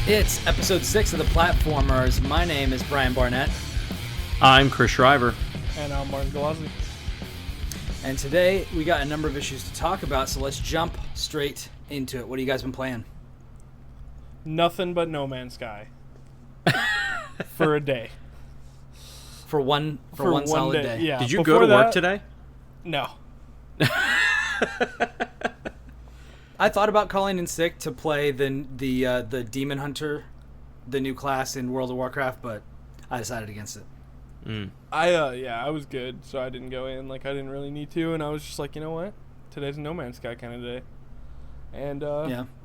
It's episode 6 of the Platformers. My name is Brian Barnett. I'm Chris Shriver. And I'm Martin Galazzi. And today we got a number of issues to talk about, so let's jump straight into it. What have you guys been playing? Nothing but No Man's Sky. For a day. For one solid day. Yeah. Did you go to work today? No. I thought about calling in sick to play the Demon Hunter, the new class in World of Warcraft, but I decided against it. I was good, so I didn't go in. Like, I didn't really need to, and I was just like, you know what? Today's a No Man's Sky kind of day. And,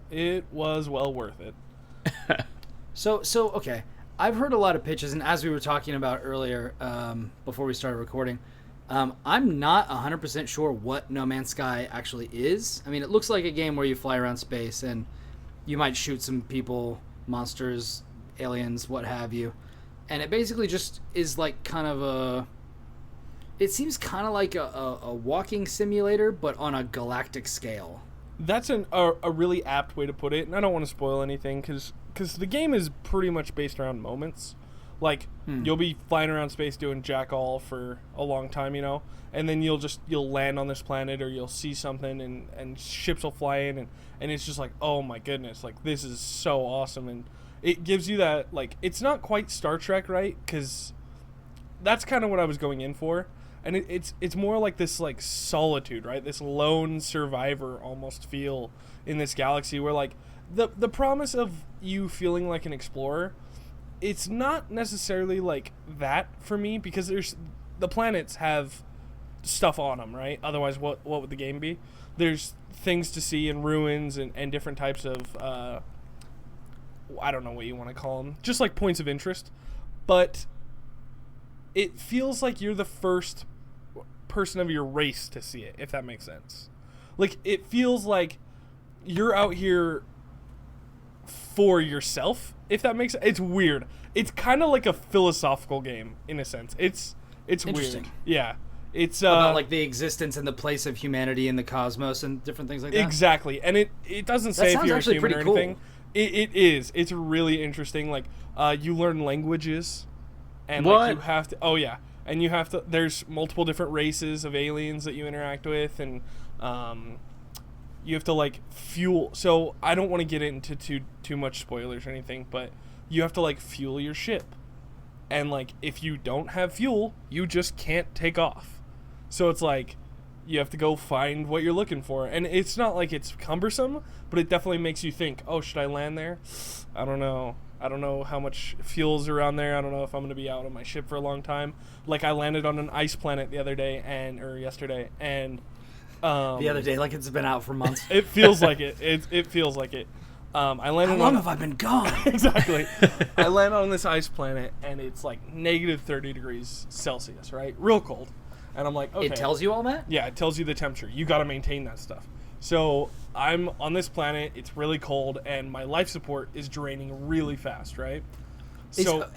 It was well worth it. So okay. I've heard a lot of pitches, and as we were talking about earlier, before we started recording, I'm not 100% sure what No Man's Sky actually is. I mean, it looks like a game where you fly around space, and you might shoot some people, monsters, aliens, what have you. And it basically just is like kind of a... It seems kind of like a walking simulator, but on a galactic scale. That's a really apt way to put it, and I don't want to spoil anything, because the game is pretty much based around moments. Like, you'll be flying around space doing jack all for a long time, you know, and then you'll land on this planet, or you'll see something, and ships will fly in, and it's just like, oh my goodness, like, this is so awesome. And it gives you that, like, it's not quite Star Trek, right? Because that's kind of what I was going in for. And it's more like this, like, solitude, right? This lone survivor almost feel in this galaxy where, like, the promise of you feeling like an explorer, it's not necessarily like that for me, because the planets have stuff on them, right? Otherwise, what would the game be? There's things to see and ruins and different types of, I don't know what you want to call them, just like points of interest. But it feels like you're the first person of your race to see it, if that makes sense. Like, it feels like you're out here for yourself, if that makes sense. It's weird. It's kind of like a philosophical game in a sense. It's Interesting. Weird. Yeah. It's about like the existence and the place of humanity in the cosmos and different things like that. Exactly. And it doesn't say if you're a human or anything. Cool. It is. It's really interesting. Like, you learn languages, and what? Like, you have to. Oh yeah, and you have to. There's multiple different races of aliens that you interact with, and you have to, like, fuel. So I don't want to get into too much spoilers or anything, but you have to, like, fuel your ship, and, like, if you don't have fuel, you just can't take off. So it's like, you have to go find what you're looking for. And it's not like it's cumbersome, but it definitely makes you think, oh, should I land there? I don't know. I don't know how much fuel's around there. I don't know if I'm going to be out on my ship for a long time. Like, I landed on an ice planet the other day, or yesterday, and... the other day, like it's been out for months. It feels like it. It feels like it. I landed. How long have I been gone? Exactly. I landed on this ice planet, and it's like negative 30 degrees Celsius, right? Real cold. And I'm like, okay. It tells you all that? Yeah, it tells you the temperature. You got to maintain that stuff. So I'm on this planet. It's really cold, and my life support is draining really fast, right? So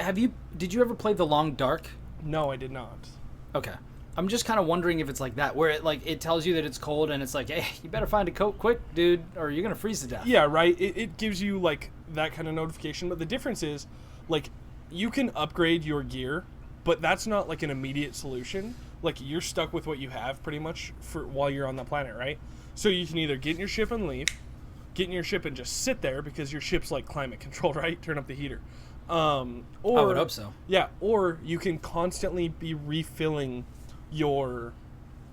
did you ever play The Long Dark? No, I did not. Okay. I'm just kind of wondering if it's like that, where it tells you that it's cold, and it's like, hey, you better find a coat quick, dude, or you're gonna freeze to death. Yeah, right. It gives you, like, that kind of notification, but the difference is, like, you can upgrade your gear, but that's not like an immediate solution. Like, you're stuck with what you have pretty much for while you're on the planet, right? So you can either get in your ship and leave, get in your ship and just sit there because your ship's like climate controlled, right? Turn up the heater. Or I would hope so. Yeah, or you can constantly be refilling your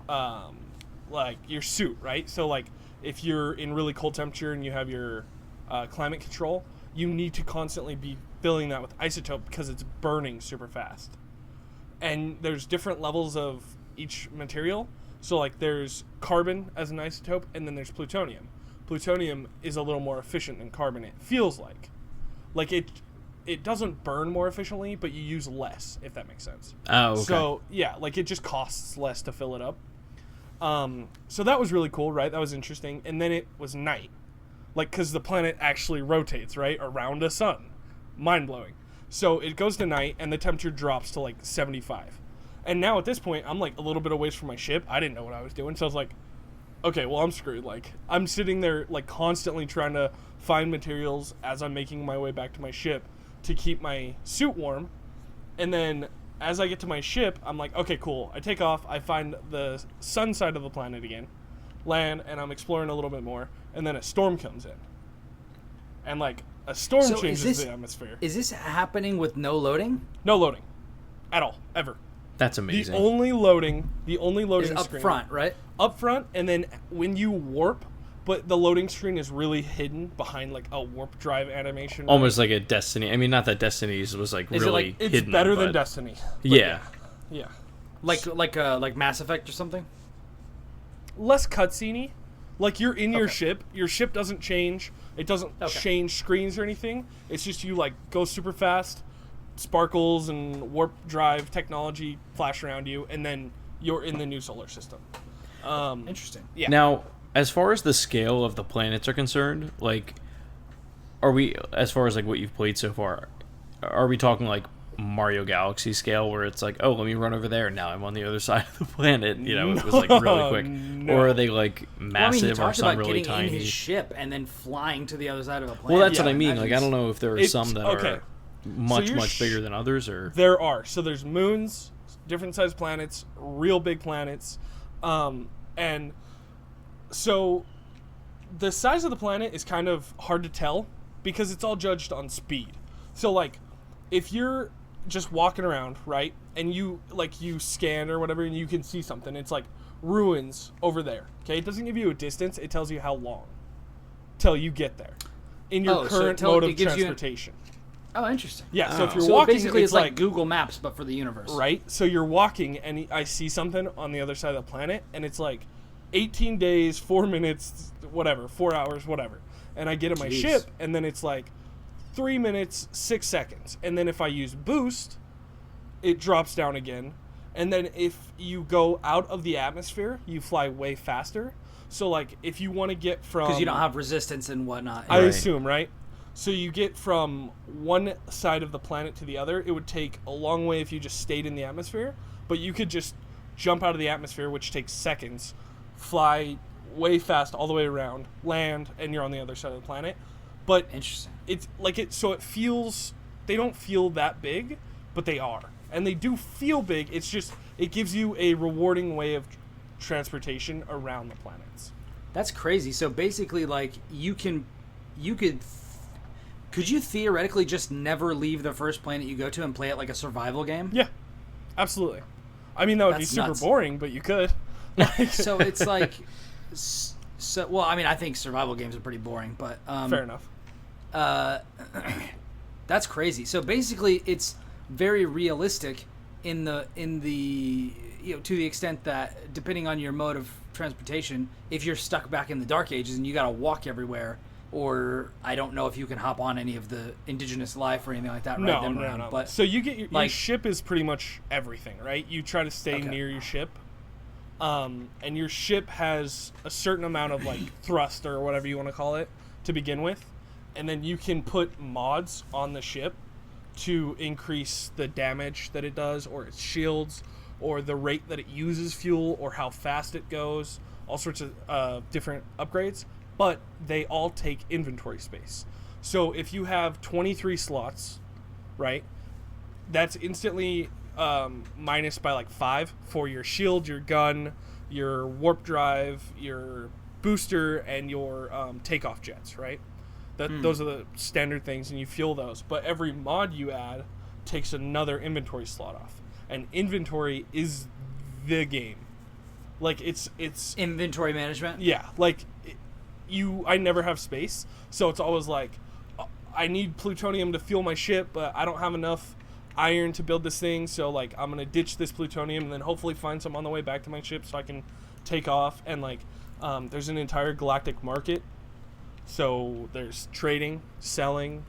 like your suit, right? So, like, if you're in really cold temperature and you have your climate control, you need to constantly be filling that with isotope because it's burning super fast. And there's different levels of each material. So, like, there's carbon as an isotope, and then there's plutonium. Plutonium is a little more efficient than carbon, it feels like. Like, it doesn't burn more efficiently, but you use less, if that makes sense. Oh, okay. So, yeah, like, it just costs less to fill it up. So that was really cool, right? That was interesting. And then it was night. Like, because the planet actually rotates, right, around a sun. Mind-blowing. So it goes to night, and the temperature drops to, like, 75. And now at this point, I'm, like, a little bit away from my ship. I didn't know what I was doing, so I was like, okay, well, I'm screwed. Like, I'm sitting there, like, constantly trying to find materials as I'm making my way back to my ship to keep my suit warm. And then as I get to my ship, I'm like, okay, cool. I take off. I find the sun side of the planet again, land, and I'm exploring a little bit more. And then a storm comes in. And, like, a storm changes the atmosphere. Is this happening with no loading? No loading. At all. Ever. That's amazing. The only loading Is up screen. front, right? Up front, and then when you warp, but the loading screen is really hidden behind, like, a warp drive animation. Almost like a Destiny. I mean, not that Destiny's was, like, Is really It's hidden. better than Destiny. Yeah. Yeah. Like Mass Effect or something? Less cutscene-y. Like, you're in your ship. Your ship doesn't change. It doesn't change screens or anything. It's just you, like, go super fast, sparkles and warp drive technology flash around you, and then you're in the new solar system. Interesting. Yeah. Now, as far as the scale of the planets are concerned, like, are we, as far as, like, what you've played so far, are we talking, like, Mario Galaxy scale where it's like, oh, let me run over there and now I'm on the other side of the planet, you know, it was like really quick. No. Or are they like massive he or talked some about really getting tiny? in his ship and then flying to the other side of a planet. Well, that's what I Yeah, mean. Like, I don't know if there are some that are much bigger than others, or There are. So there's moons, different sized planets, real big planets, and so the size of the planet is kind of hard to tell because it's all judged on speed. So, like, if you're just walking around, right, and you scan or whatever, and you can see something, it's like ruins over there. Okay, it doesn't give you a distance; it tells you how long till you get there in your current mode of transportation. Oh, interesting. Yeah, so if you're So walking, basically, it's like Google Maps, but for the universe. right? So you're walking, and I see something on the other side of the planet, and it's like 18 days, 4 minutes, whatever, 4 hours, whatever. And I get in my ship, and then it's like 3 minutes, 6 seconds. And then if I use boost, it drops down again. And then if you go out of the atmosphere, you fly way faster. So, like, if you want to get from... Because you don't have resistance and whatnot. I assume, right? So you get from one side of the planet to the other. It would take a long way if you just stayed in the atmosphere. But you could just jump out of the atmosphere, which takes seconds, fly way fast all the way around, land, and you're on the other side of the planet. But Interesting. it's like so it feels, they don't feel that big, but they are, and they do feel big. It's just, it gives you a rewarding way of transportation around the planets. That's crazy. So basically, like, could you theoretically just never leave the first planet you go to and play it like a survival game? Yeah, absolutely. I mean, that would be That's super nuts. boring, but you could. So it's like, well, I mean, I think survival games are pretty boring, but Fair enough. That's crazy. So basically, it's very realistic in the to the extent that depending on your mode of transportation, if you're stuck back in the Dark Ages and you got to walk everywhere, or I don't know if you can hop on any of the indigenous life or anything like that. Right? No. But so you get your like, ship is pretty much everything, right? You try to stay near your ship, and your ship has a certain amount of like thrust or whatever you want to call it to begin with, and then you can put mods on the ship to increase the damage that it does, or its shields, or the rate that it uses fuel, or how fast it goes. All sorts of different upgrades. But they all take inventory space. So if you have 23 slots, right, that's instantly minus by like 5 for your shield, your gun, your warp drive, your booster, and your takeoff jets, right? Those are the standard things, and you fuel those. But every mod you add takes another inventory slot off. And inventory is the game. Like, it's inventory management? Yeah, like... I never have space, so it's always like, I need plutonium to fuel my ship, but I don't have enough iron to build this thing, so like I'm gonna ditch this plutonium and then hopefully find some on the way back to my ship so I can take off. And like there's an entire galactic market, so there's trading, selling.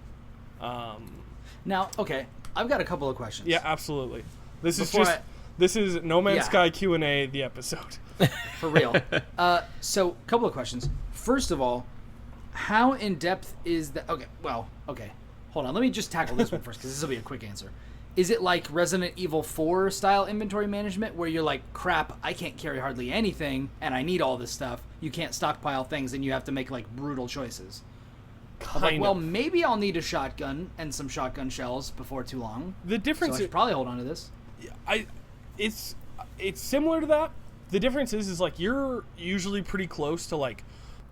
Now, okay, I've got a couple of questions. Yeah, absolutely. This is No Man's Sky Q&A, the episode. For real. So, couple of questions. First of all, how in depth is that? Okay. Hold on. Let me just tackle this one first, because this will be a quick answer. Is it like Resident Evil 4 style inventory management, where you're like, crap, I can't carry hardly anything, and I need all this stuff. You can't stockpile things, and you have to make like brutal choices? I'm like, well, maybe I'll need a shotgun and some shotgun shells before too long. The difference so I should probably hold on to this. It's similar to that. The difference is like you're usually pretty close to like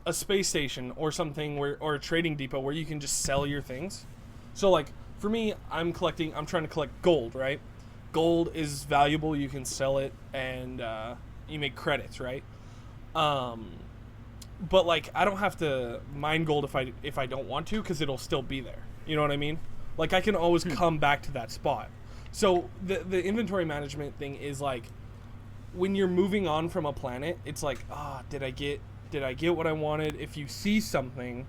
a space station or something or a trading depot where you can just sell your things. So like for me, I'm trying to collect gold, right? Gold is valuable. You can sell it and you make credits, right? But like I don't have to mine gold if I don't want to, because it'll still be there. You know what I mean? Like I can always come back to that spot. So the inventory management thing is like when you're moving on from a planet, it's like, did I get what I wanted? If you see something,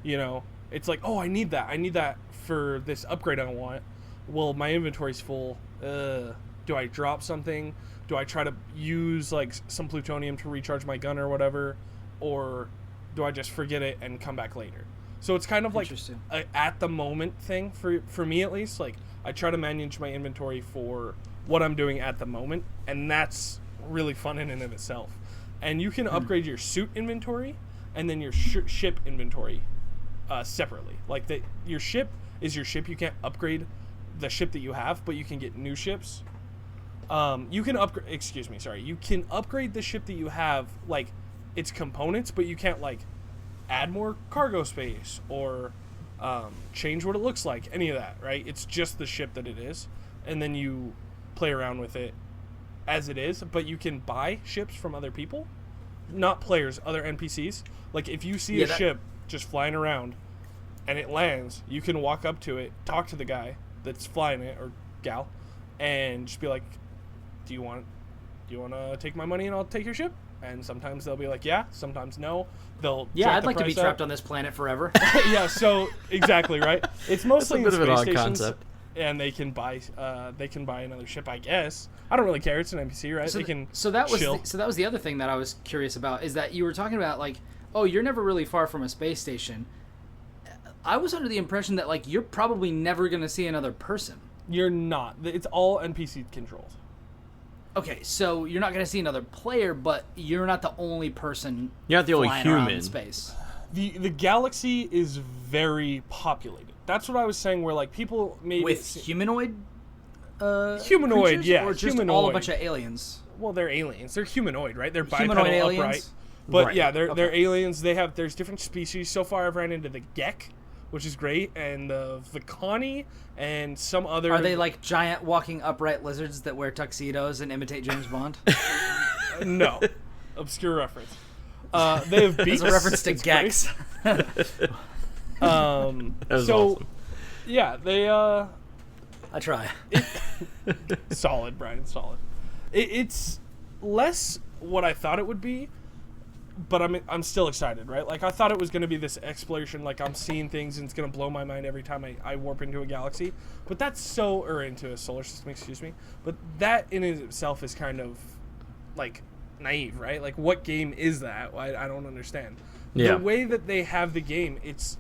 you know, it's like, I need that for this upgrade I want. Well, my inventory's full. Do I drop something? Do I try to use like some plutonium to recharge my gun or whatever? Or do I just forget it and come back later? So it's kind of like a at the moment thing for me, at least. Like I try to manage my inventory for what I'm doing at the moment, and that's really fun in and of itself. And you can upgrade your suit inventory and then your ship inventory separately. Like your ship is your ship. You can't upgrade the ship that you have, but you can get new ships. You can upgrade. You can upgrade the ship that you have, like its components, but you can't like add more cargo space or change what it looks like, any of that, right? It's just the ship that it is, and then you play around with it as it is. But you can buy ships from other people, not players, other NPCs. Like if you see a ship just flying around and it lands, you can walk up to it, talk to the guy that's flying it or gal, and just be like, do you want to take my money and I'll take your ship? And sometimes they'll be like, yeah, sometimes no. I'd like to be trapped on this planet forever. Yeah, so exactly, right? It's mostly That's a bit in of space an odd stations, concept. and they can buy another ship, I guess. I don't really care. It's an NPC, right? That was the other thing that I was curious about, is that you were talking about like, you're never really far from a space station. I was under the impression that like you're probably never going to see another person. You're not. It's all NPC controlled. Okay, so you're not going to see another player, but you're not the only person. You're not the only human in space. The galaxy is very populated. That's what I was saying. Where like people made with humanoid. Humanoid, creatures, yeah, or just humanoid. all a bunch of aliens. Well, they're aliens. They're humanoid, right? They're humanoid bipedal aliens? upright. But right. Yeah, they're aliens. There's different species. So far, I've ran into the Gek, which is great, and the Vicani, and some other. Are they like giant walking upright lizards that wear tuxedos and imitate James Bond? No, obscure reference. They have beaks. It's a reference to Gex. Awesome. Yeah, they. I try. Solid, Brian. Solid. It's less what I thought it would be, but I'm still excited, right? Like I thought it was going to be this exploration, like I'm seeing things and it's going to blow my mind every time I warp into a galaxy. But into a solar system, excuse me. But that in itself is kind of like naive, right? Like what game is that? I don't understand. Yeah. The way that they have the game, it's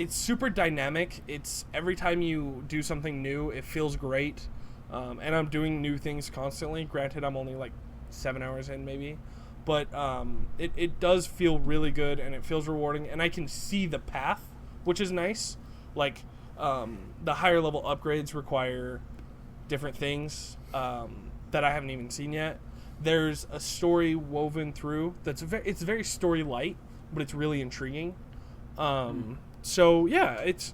super dynamic. It's every time you do something new, it feels great. And I'm doing new things constantly. Granted, I'm only like 7 hours in maybe. But it does feel really good, and it feels rewarding. And I can see the path, which is nice. Like, the higher level upgrades require different things that I haven't even seen yet. There's a story woven through it's very story light, but it's really intriguing. So yeah, it's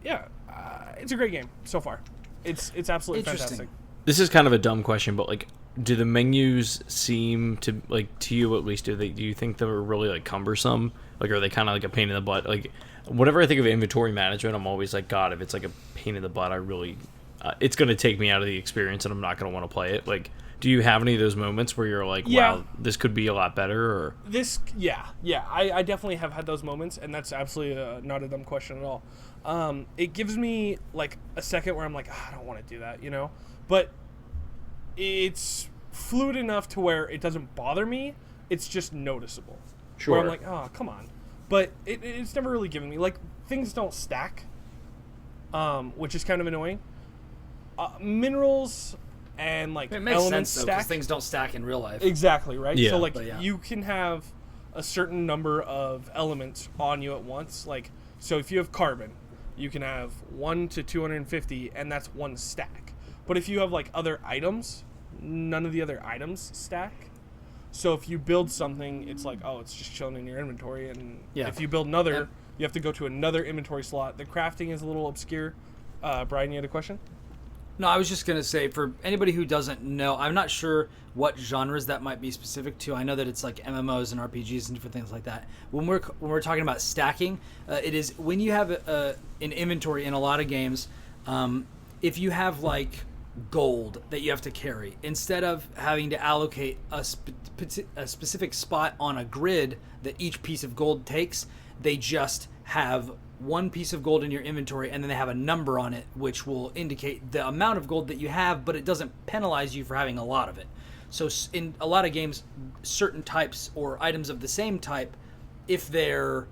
a great game so far. It's absolutely fantastic. This is kind of a dumb question, but like, do the menus seem to, like, to you at least, do you think they're really like cumbersome? Like, are they kind of like a pain in the butt? Like, whenever I think of inventory management, I'm always like, God, if it's like a pain in the butt, I really, it's going to take me out of the experience, and I'm not going to want to play it. Like, do you have any of those moments where you're like, wow, this could be a lot better? Or I definitely have had those moments, and that's absolutely not a dumb question at all. It gives me like a second where I'm like, I don't want to do that, you know? But it's fluid enough to where it doesn't bother me. It's just noticeable. Sure. Where I'm like, oh, come on. But it's never really given me, like, things don't stack, which is kind of annoying. Minerals and like it makes elements sense though, because stack. things don't stack in real life. Exactly, right? Yeah. So like you can have a certain number of elements on you at once. Like So if you have carbon, you can have 1 to 250, and that's one stack. But if you have like other items, none of the other items stack. So if you build something, it's like, oh, it's just chilling in your inventory. And if you build another, you have to go to another inventory slot. The crafting is a little obscure. Brian, you had a question? No, I was just going to say, for anybody who doesn't know, I'm not sure what genres that might be specific to. I know that it's like MMOs and RPGs and different things like that. When we're talking about stacking, it is when you have an inventory in a lot of games, if you have like gold that you have to carry, instead of having to allocate a specific spot on a grid that each piece of gold takes, they just have one piece of gold in your inventory, and then they have a number on it which will indicate the amount of gold that you have, but it doesn't penalize you for having a lot of it. So in a lot of games, certain types or items of the same type, if they're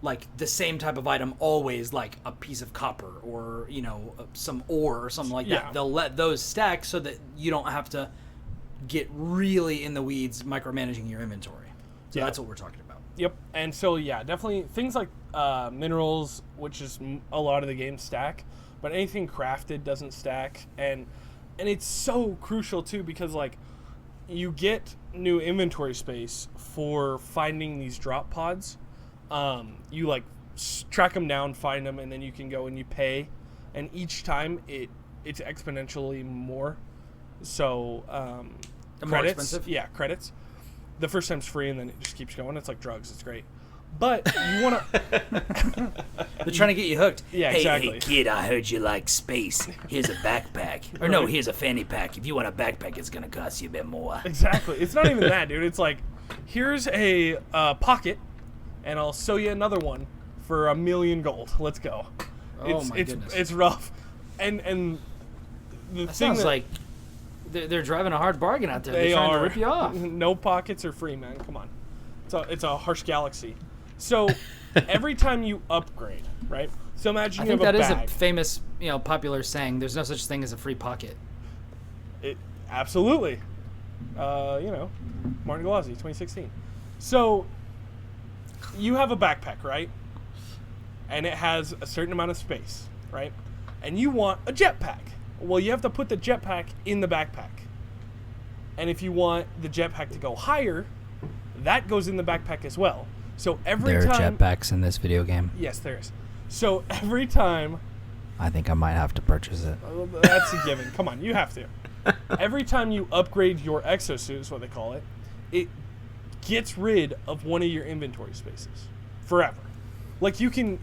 like the same type of item always, like a piece of copper or, you know, some ore or something like that, they'll let those stack so that you don't have to get really in the weeds micromanaging your inventory. So that's what we're talking about. Yep. And so, definitely things like minerals, which is a lot of the game stack, but anything crafted doesn't stack. And it's so crucial, too, because, like, you get new inventory space for finding these drop pods. You, like, track them down, find them, and then you can go and you pay. And each time, it's exponentially more. So, More credits. expensive? Yeah, credits. The first time's free, and then it just keeps going. It's like drugs. It's great. But you want to... They're trying to get you hooked. Yeah, hey, exactly. Hey, kid, I heard you like space. Here's a backpack. Or no, here's a fanny pack. If you want a backpack, it's going to cost you a bit more. Exactly. It's not even that, dude. It's like, here's a pocket, and I'll sew you another one for 1,000,000 gold. Let's go. Oh, my goodness. It's rough. And the That thing sounds that... like they're driving a hard bargain out there. They They're trying are. to rip you off. No pockets are free, man. Come on. It's a harsh galaxy. So every time you upgrade, right? So imagine I you think have that a is bag. a famous, popular saying. There's no such thing as a free pocket. Absolutely. Martin Galazzi, 2016. So you have a backpack, right? And it has a certain amount of space, right? And you want a jetpack. Well, you have to put the jetpack in the backpack. And if you want the jetpack to go higher, that goes in the backpack as well. So every time... There are jetpacks in this video game. Yes, there is. So every time... I think I might have to purchase it. That's a given. Come on, you have to. Every time you upgrade your exosuit, is what they call it, it gets rid of one of your inventory spaces forever. Like, you can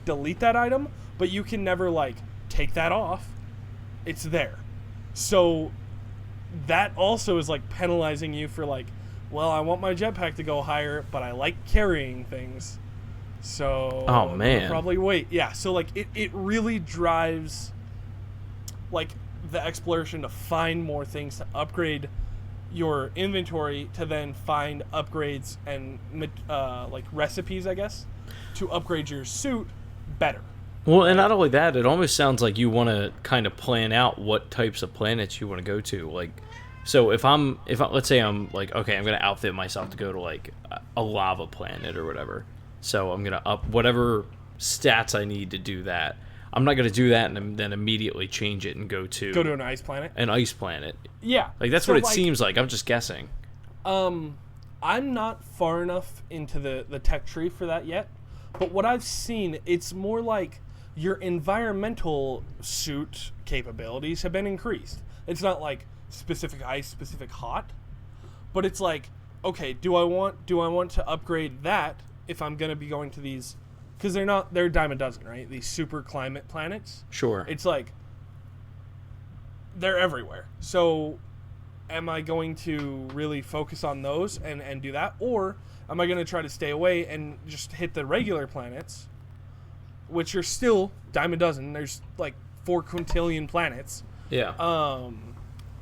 delete that item, but you can never, like, take that off. It's there. So that also is, like, penalizing you for, like, well, I want my jetpack to go higher, but I like carrying things. So Oh, man. I'll probably wait. Yeah, so, like, it really drives, like, the exploration to find more things, to upgrade your inventory, to then find upgrades and, like, recipes, I guess, to upgrade your suit better. Well, and not only that, it almost sounds like you want to kind of plan out what types of planets you want to go to. Like, so if let's say I'm like, okay, I'm going to outfit myself to go to like a lava planet or whatever. So I'm going to up whatever stats I need to do that. I'm not going to do that and then immediately change it and go to an ice planet. An ice planet. Yeah. Like, that's So, what it like, seems like. I'm just guessing. I'm not far enough into the tech tree for that yet. But what I've seen, it's more like your environmental suit capabilities have been increased. It's not like specific ice, specific hot, but it's like, okay, do I want to upgrade that if I'm going to be going to these, because they're a dime a dozen, right? These super climate planets. Sure. It's like they're everywhere. So am I going to really focus on those and do that, or am I going to try to stay away and just hit the regular planets, which are still dime a dozen? There's like 4 quintillion planets. Yeah.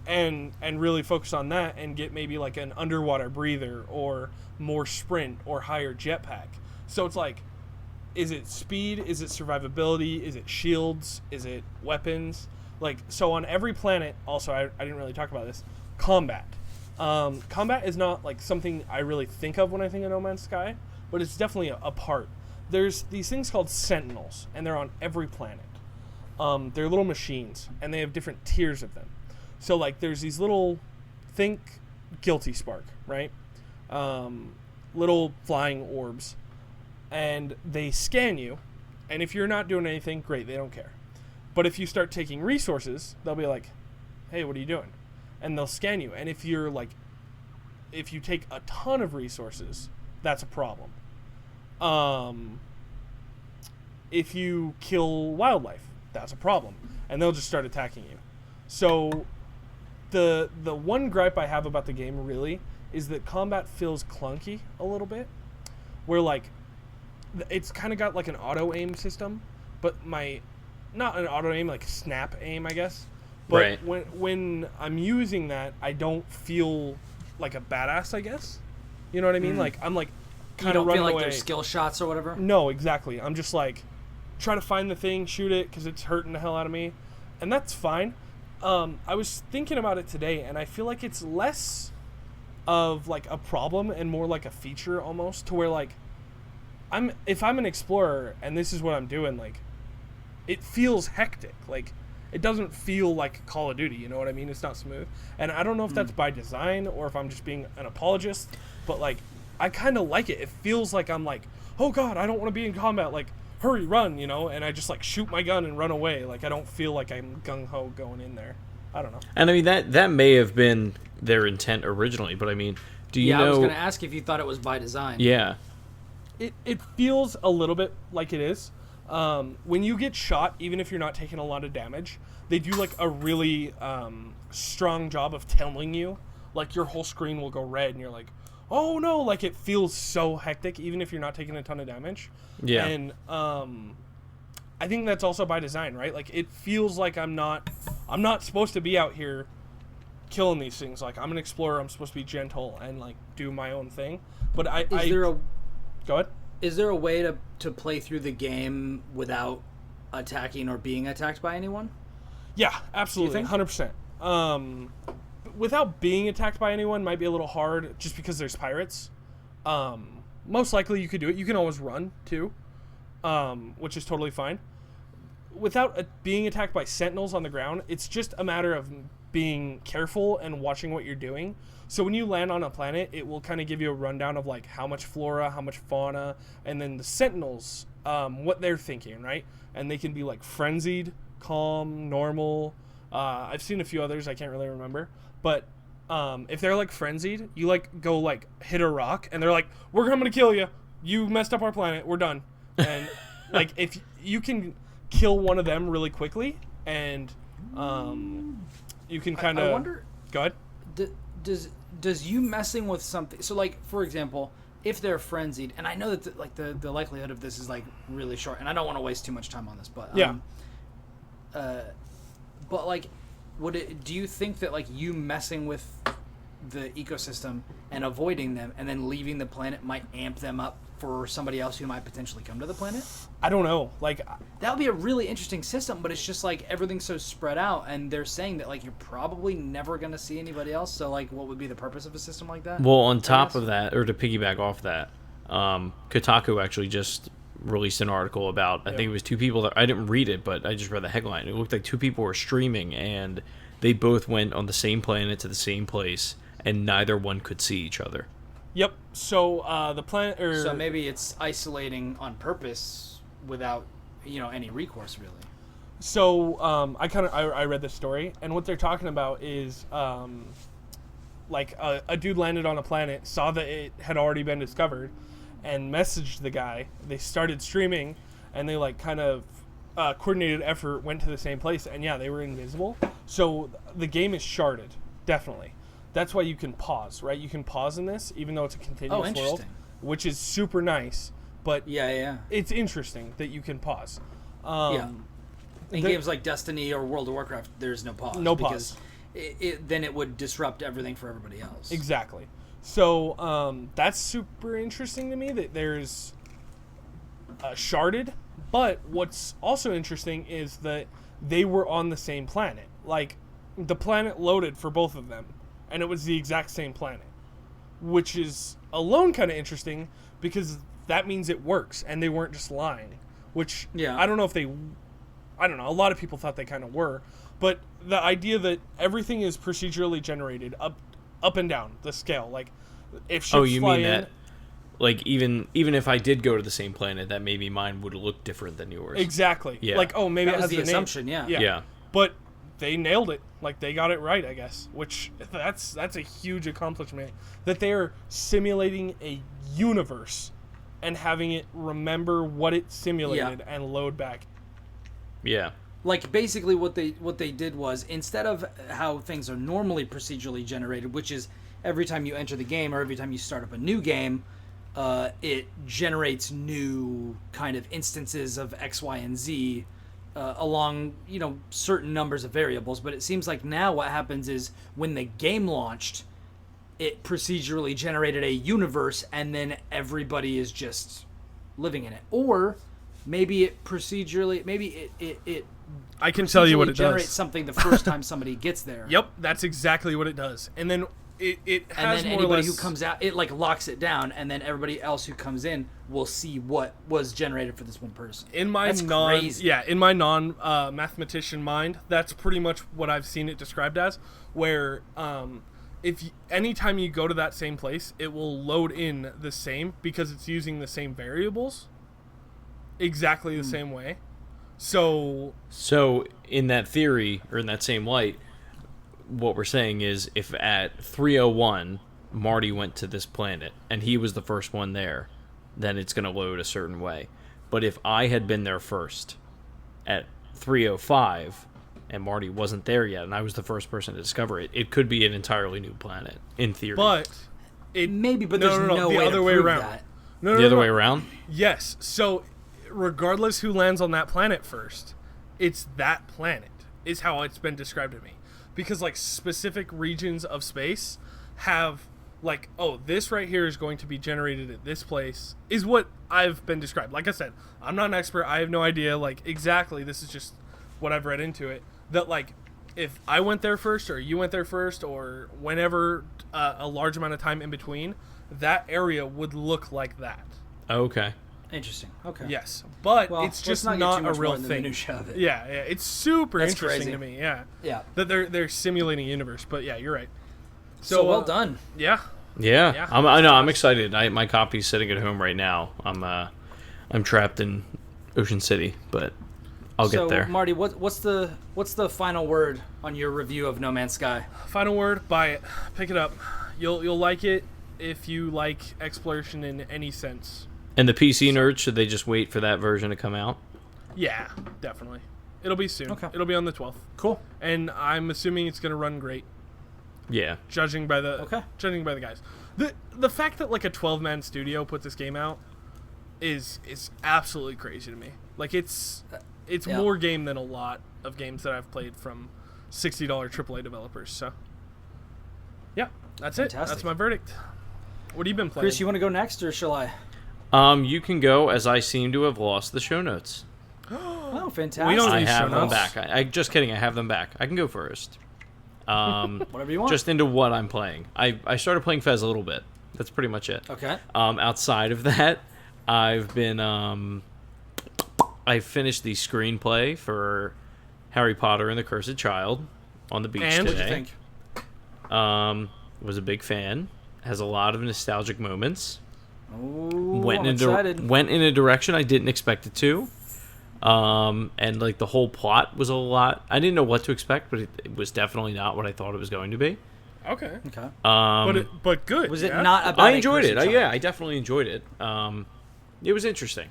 And really focus on that and get maybe like an underwater breather or more sprint or higher jetpack. So it's like, is it speed? Is it survivability? Is it shields? Is it weapons? Like, so on every planet, also, I didn't really talk about this, combat. Combat is not like something I really think of when I think of No Man's Sky, but it's definitely a part. there's these things called Sentinels, and they're on every planet. They're little machines, and they have different tiers of them. So, like, there's these little, think Guilty Spark, right? Little flying orbs. And they scan you, and if you're not doing anything, great, they don't care. But if you start taking resources, they'll be like, hey, what are you doing? And they'll scan you. And if you take a ton of resources, that's a problem. If you kill wildlife, that's a problem. And they'll just start attacking you. So the one gripe I have about the game really is that combat feels clunky a little bit. Where, like, it's kind of got like an auto aim system, but not an auto aim, like snap aim, I guess. But right. when I'm using that, I don't feel like a badass, I guess. You know what I mean? Like, I'm like kind of running away. You don't feel like there's skill shots or whatever? No, exactly. I'm just like try to find the thing, shoot it, because it's hurting the hell out of me, and that's fine. I was thinking about it today, and I feel like it's less of like a problem and more like a feature almost, to where like if I'm an explorer and this is what I'm doing, like, it feels hectic. Like, it doesn't feel like Call of Duty, you know what I mean? It's not smooth. And I don't know if that's by design or if I'm just being an apologist, but like, I kind of like it. It feels like I'm like, oh god, I don't want to be in combat, like, hurry, run, you know? And I just like shoot my gun and run away. Like, I don't feel like I'm gung-ho going in there. I don't know. And I mean, that may have been their intent originally, but I mean, do you know... Yeah, I was going to ask if you thought it was by design. Yeah. It feels a little bit like it is. When you get shot, even if you're not taking a lot of damage, they do like a really strong job of telling you. Like, your whole screen will go red and you're like, oh no, like, it feels so hectic even if you're not taking a ton of damage. Yeah. And I think that's also by design, right? Like, it feels like I'm not supposed to be out here killing these things. Like, I'm an explorer, I'm supposed to be gentle and like do my own thing. But Go ahead. Is there a way to play through the game without attacking or being attacked by anyone? Yeah, absolutely, 100%. Without being attacked by anyone might be a little hard, just because there's pirates. Most likely you could do it. You can always run too, which is totally fine. Without being attacked by sentinels on the ground, it's just a matter of being careful and watching what you're doing. So when you land on a planet, it will kind of give you a rundown of like how much flora, how much fauna, and then the sentinels, what they're thinking, right? And they can be like frenzied, calm, normal. I've seen a few others, I can't really remember. But if they're like frenzied, you like go like hit a rock, and they're like, "We're coming to kill you. You messed up our planet. We're done." And like, if you can kill one of them really quickly, and you can kind of... I wonder... Go ahead. Does you messing with something... So, like, for example, if they're frenzied, and I know that the likelihood of this is, like, really short, and I don't want to waste too much time on this, but... Yeah. But, like, do you think that, like, you messing with the ecosystem and avoiding them and then leaving the planet might amp them up for somebody else who might potentially come to the planet? I don't know. Like, that would be a really interesting system, but it's just like everything's so spread out, and they're saying that like you're probably never going to see anybody else. So like, what would be the purpose of a system like that? Well, on top of that, or to piggyback off that, Kotaku actually just released an article about, I think it was two people that, I didn't read it, but I just read the headline. It looked like two people were streaming, and they both went on the same planet to the same place, and neither one could see each other. Yep. So the planet, so maybe it's isolating on purpose without, any recourse really. So I read this story, and what they're talking about is like a dude landed on a planet, saw that it had already been discovered, and messaged the guy. They started streaming, and they like kind of coordinated effort, went to the same place, and yeah, they were invisible. So the game is sharded, definitely. That's why you can pause, right? You can pause in this, even though it's a continuous world, which is super nice. But yeah, it's interesting that you can pause. In games like Destiny or World of Warcraft, there's no pause. No pause. Because then it would disrupt everything for everybody else. Exactly. So that's super interesting to me that there's sharded. But what's also interesting is that they were on the same planet. Like, the planet loaded for both of them, and it was the exact same planet, which is alone kind of interesting because that means it works, and they weren't just lying. Which Yeah. I don't know if they, I don't know. A lot of people thought they kind of were, but the idea that everything is procedurally generated up and down the scale, like if ships Oh, you fly mean in, that? Like even if I did go to the same planet, that maybe mine would look different than yours. exactly. Yeah. Like maybe That it was has the the name. assumption, yeah. Yeah. But they nailed it. Like they got it right, I guess. Which that's a huge accomplishment. That they are simulating a universe and having it remember what it simulated and load back. Yeah. Like basically what they did was, instead of how things are normally procedurally generated, which is every time you enter the game or every time you start up a new game, it generates new kind of instances of X, Y, and Z along, certain numbers of variables. But it seems like now what happens is when the game launched, it procedurally generated a universe, and then everybody is just living in it. Or maybe it I can tell you what it generates does. something the first time somebody gets there. Yep, that's exactly what it does. And then it And has then more or anybody less, who comes out, it like locks it down, and then everybody else who comes in will see what was generated for this one person. in my That's crazy. mathematician mind, that's pretty much what I've seen it described as, where anytime you go to that same place, it will load in the same because it's using the same variables exactly the same way. So in that theory, or in that same light, what we're saying is if at 3:01 Marty went to this planet and he was the first one there, then it's going to load a certain way. But if I had been there first at 3:05 and Marty wasn't there yet and I was the first person to discover it, it could be an entirely new planet in theory. but it Maybe, but there's no the way other to way prove around. that. No, the other way around? Yes. So regardless who lands on that planet first, it's that planet is how it's been described to me. Because like specific regions of space have like, this right here is going to be generated at this place, is what I've been described. Like I said, I'm not an expert. I have no idea like exactly. This is just what I've read into it. That like if I went there first or you went there first or whenever a large amount of time in between, that area would look like that. Okay. Interesting. Okay. Yes, but Well, it's just let's not get too a much real more in the thing. minutia of it. Yeah, it's super That's interesting crazy. to me. Yeah, Yeah. that they're simulating a universe. But yeah, you're right. So well done. Yeah, Yeah. Yeah. I know, I'm excited. My copy's sitting at home right now. I'm trapped in Ocean City, but I'll get there. Marty, what's the final word on your review of No Man's Sky? final word: buy it, pick it up. You'll like it if you like exploration in any sense. And the PC nerds, should they just wait for that version to come out? Yeah, definitely. It'll be soon. Okay. It'll be on the 12th, Cool. and I'm assuming it's gonna run great. Yeah. Judging by the guys, the fact that like a 12-man studio put this game out is absolutely crazy to me. Like it's Yeah. more game than a lot of games that I've played from $60 AAA developers. So yeah, that's it. Fantastic. That's my verdict. What have you been playing? Chris, you want to go next, or shall I? You can go, as I seem to have lost the show notes. Oh, fantastic. We don't I need have show them notes. back. I just kidding. I have them back. I can go first. Whatever you want. Just into what I'm playing. I started playing Fez a little bit. That's pretty much it. Okay. Outside of that, I've been I finished the screenplay for Harry Potter and the Cursed Child on the beach And? today. What'd you think? Was a big fan. Has a lot of nostalgic moments. Ooh, I'm excited. Went in a direction I didn't expect it to. And like the whole plot was a lot. I didn't know what to expect, but it was definitely not what I thought it was going to be. Okay, Okay. but good. Was it yeah? not about I a enjoyed it. cursed child? Yeah, I definitely enjoyed it. It was interesting.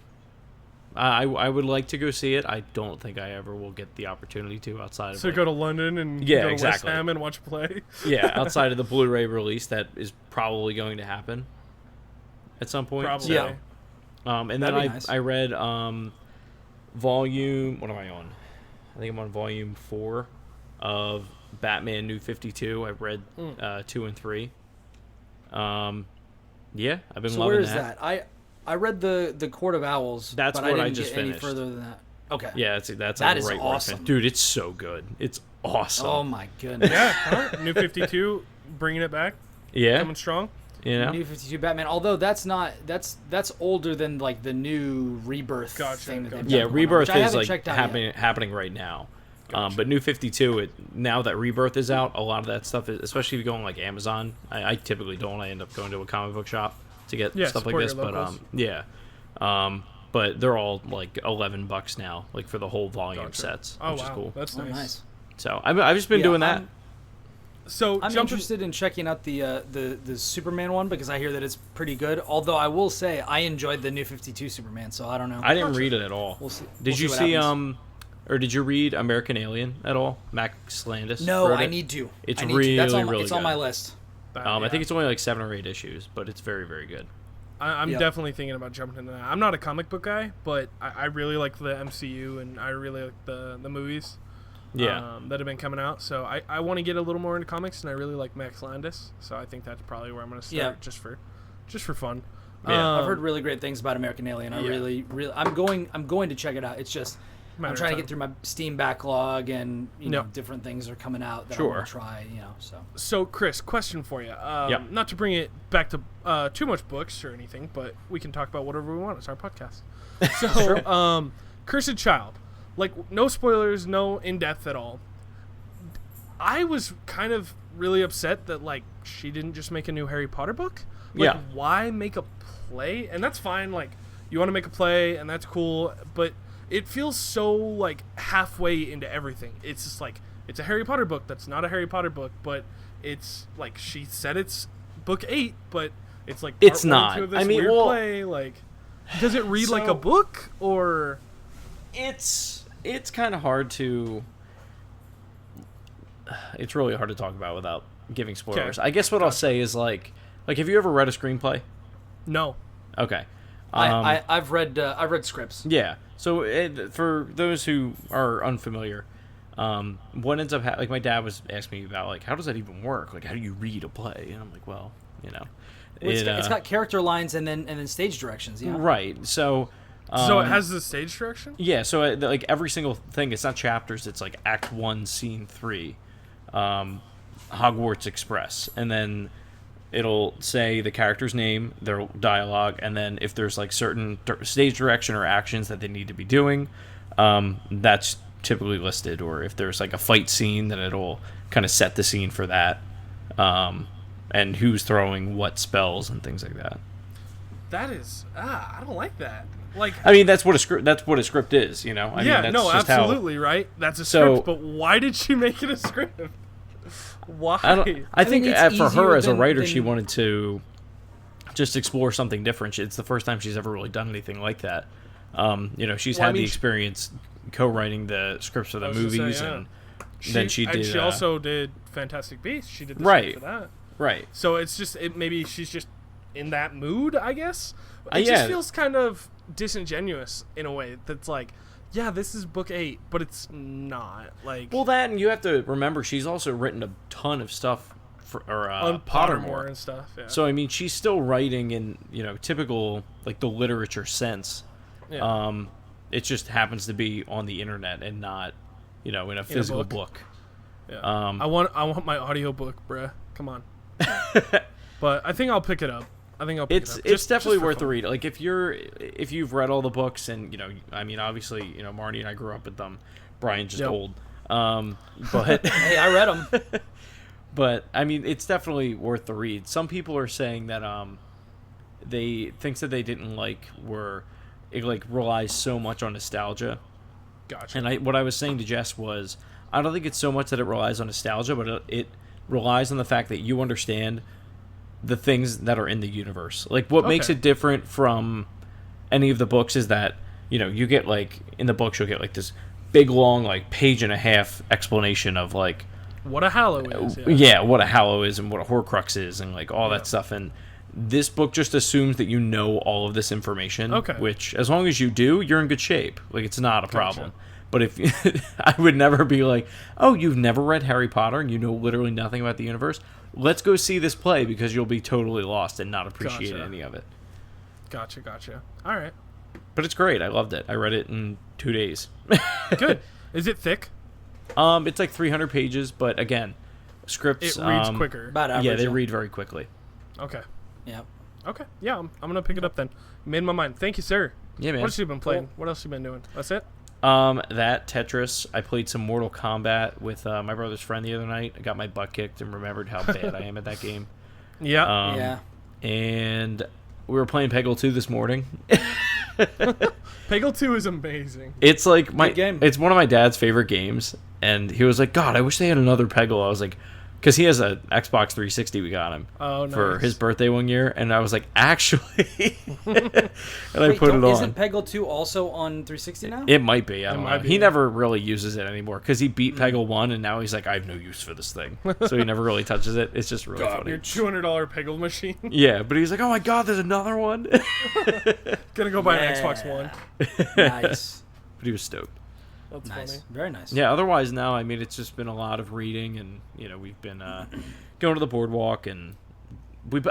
I would like to go see it. I don't think I ever will get the opportunity to outside of So like, go to London and Yeah, go to exactly. West Ham and watch a play. yeah, outside of the Blu-ray release that is probably going to happen at some point. Probably. Yeah. And then That'd be I nice. I read volume. What am I on? I think I'm on volume 4 of Batman New 52. I've read 2 and 3. Yeah, I've been So loving where is that. that? I read the Court of Owls. That's but what I I didn't just get any finished. further than that. Okay. Yeah, that's That like is right where I awesome. fin- dude. It's so good. It's awesome. Oh my goodness. Yeah, huh? New 52, bringing it back, yeah, coming strong. You know? New 52 Batman. Although that's older than like the new Rebirth thing that they've done. Yeah, going on, Rebirth which I is haven't like checked out yet. happening right now. But New 52, now that Rebirth is out, a lot of that stuff, especially if you go on like Amazon, I typically don't. I end up going to a comic book shop to get stuff like this. But but they're all like $11 now, like for the whole volume sets, which is cool. That's nice. So I've just been doing that. I'm interested in checking out the Superman one because I hear that it's pretty good. Although I will say I enjoyed the New 52 Superman, so I don't know. I didn't read it at all. We'll see. Did you see or did you read American Alien at all? Max Landis? No, I need to. It's really really good. It's on my list. I think it's only like 7 or 8 issues, but it's very, very good. I'm definitely thinking about jumping into that. I'm not a comic book guy, but I really like the MCU and I really like the movies that have been coming out. So I want to get a little more into comics, and I really like Max Landis. So I think that's probably where I'm going to start just for fun. Yeah. I've heard really great things about American Alien. I'm going to check it out. It's just I'm trying to get through my Steam backlog, and different things are coming out that I want to try. So Chris, question for you. Not to bring it back to too much books or anything, but we can talk about whatever we want. It's our podcast. So, Cursed Child, like no spoilers, no in depth at all. I was kind of really upset that like she didn't just make a new Harry Potter book. Like, why make a play? And that's fine. Like, you want to make a play, and that's cool, but it feels so like halfway into everything. It's just like it's a Harry Potter book that's not a Harry Potter book, but it's like she said it's book 8, but it's like it's not. I mean, play. Like, does it read like a book, or it's kind of hard to. It's really hard to talk about without giving spoilers. I guess what I'll say is like have you ever read a screenplay? No. Okay. I've read scripts. Yeah. So for those who are unfamiliar, what ends up like my dad was asking me about like how does that even work? Like how do you read a play? And I'm like, well, it's got character lines and then stage directions. Yeah. Right. So. So it has the stage direction? Yeah. So like every single thing, it's not chapters. It's like Act 1, Scene 3, Hogwarts Express, and then it'll say the character's name, their dialogue, and then if there's like certain stage direction or actions that they need to be doing, that's typically listed. Or if there's like a fight scene, then it'll kind of set the scene for that, and who's throwing what spells and things like that. That is I don't like that. Like, I mean, that's what a script is, I mean, that's just absolutely right. That's a script, but why did she make it a script? Why? I think for her as a writer, she wanted to just explore something different. It's the first time she's ever really done anything like that. She's had the experience co-writing the scripts for the movies, and then she did. And she also did Fantastic Beasts. She did the script for that. Right. So it's just maybe she's just in that mood, I guess. It just feels kind of disingenuous in a way. That's like, yeah, this is book 8, but it's not. Like, well, that, and you have to remember she's also written a ton of stuff for on Pottermore and stuff. Yeah. So I mean, she's still writing in typical like the literature sense. Yeah. It just happens to be on the internet and not in a physical book. Yeah. I want my audiobook, bruh. Come on. But I think I'll pick it up. It's definitely worth the read. Like if you've read all the books, and I mean, obviously, Marty and I grew up with them. Brian's just old. But hey, I read them. But I mean, it's definitely worth the read. Some people are saying that they things that they didn't like were it like relies so much on nostalgia. Gotcha. And what I was saying to Jess was, I don't think it's so much that it relies on nostalgia, but it relies on the fact that you understand the things that are in the universe. Like what makes it different from any of the books is that you get like in the books you'll get like this big long like page and a half explanation of like what a hallow is. What a hallow is and what a horcrux is and like all that stuff. And this book just assumes that you know all of this information. Which as long as you do, you're in good shape. Like it's not a problem. But if I would never be like, oh, you've never read Harry Potter and you know literally nothing about the universe. Let's go see this play because you'll be totally lost and not appreciate any of it. Gotcha. All right. But it's great. I loved it. I read it in 2 days. Good. Is it thick? It's like 300 pages, but again, scripts. It reads quicker. About average. Yeah, they read very quickly. Okay. Yep. Okay. Yeah, I'm gonna pick it up then. Made my mind. Thank you, sir. Yeah, man. What else you been playing? Cool. What else you been doing? That's it. That Tetris. I played some Mortal Kombat with my brother's friend the other night. I got my butt kicked and remembered how bad I am at that game. Yeah. Yeah. And we were playing Peggle 2 this morning. Peggle 2 is amazing. It's like Good game. It's one of my dad's favorite games, and he was like, "God, I wish they had another Peggle." I was like, because he has a Xbox 360 we got him for his birthday one year, and I was like, actually, and I put it on. Isn't Peggle 2 also on 360 now? It might be. I don't know. be, He yeah. never really uses it anymore because he beat Peggle 1, and now he's like, I have no use for this thing. So he never really touches it. It's just really funny. Your $200 Peggle machine. Yeah, but he's like, oh my God, there's another one. Gonna go buy an Yeah. Xbox One. Nice. But he was stoked. That's Nice. funny. Very nice. Yeah, otherwise now, I mean, it's just been a lot of reading, and, we've been going to the boardwalk, and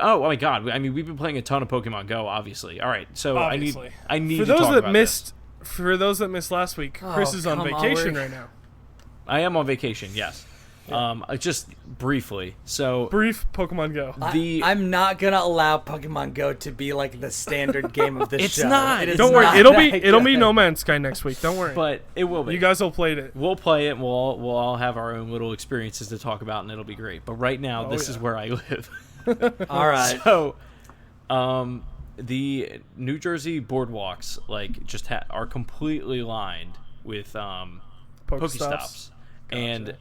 oh my God, I mean, we've been playing a ton of Pokemon Go, obviously. All right, so Obviously. I need For to those talk that about missed, for those that missed last week, Chris is on come on, vacation Rick. right now. this. I am on vacation, yes. Just briefly. So Brief Pokemon Go. I'm not gonna allow Pokemon Go to be like the standard game of this It's show. not. It is Don't worry, not it'll that be good. No Man's Sky next week. Don't worry. but it will be. You guys all played it. We'll play it, and we'll all have our own little experiences to talk about, and it'll be great. But right now, this is where I live. All right. So, the New Jersey boardwalks just are completely lined with Pokestops, and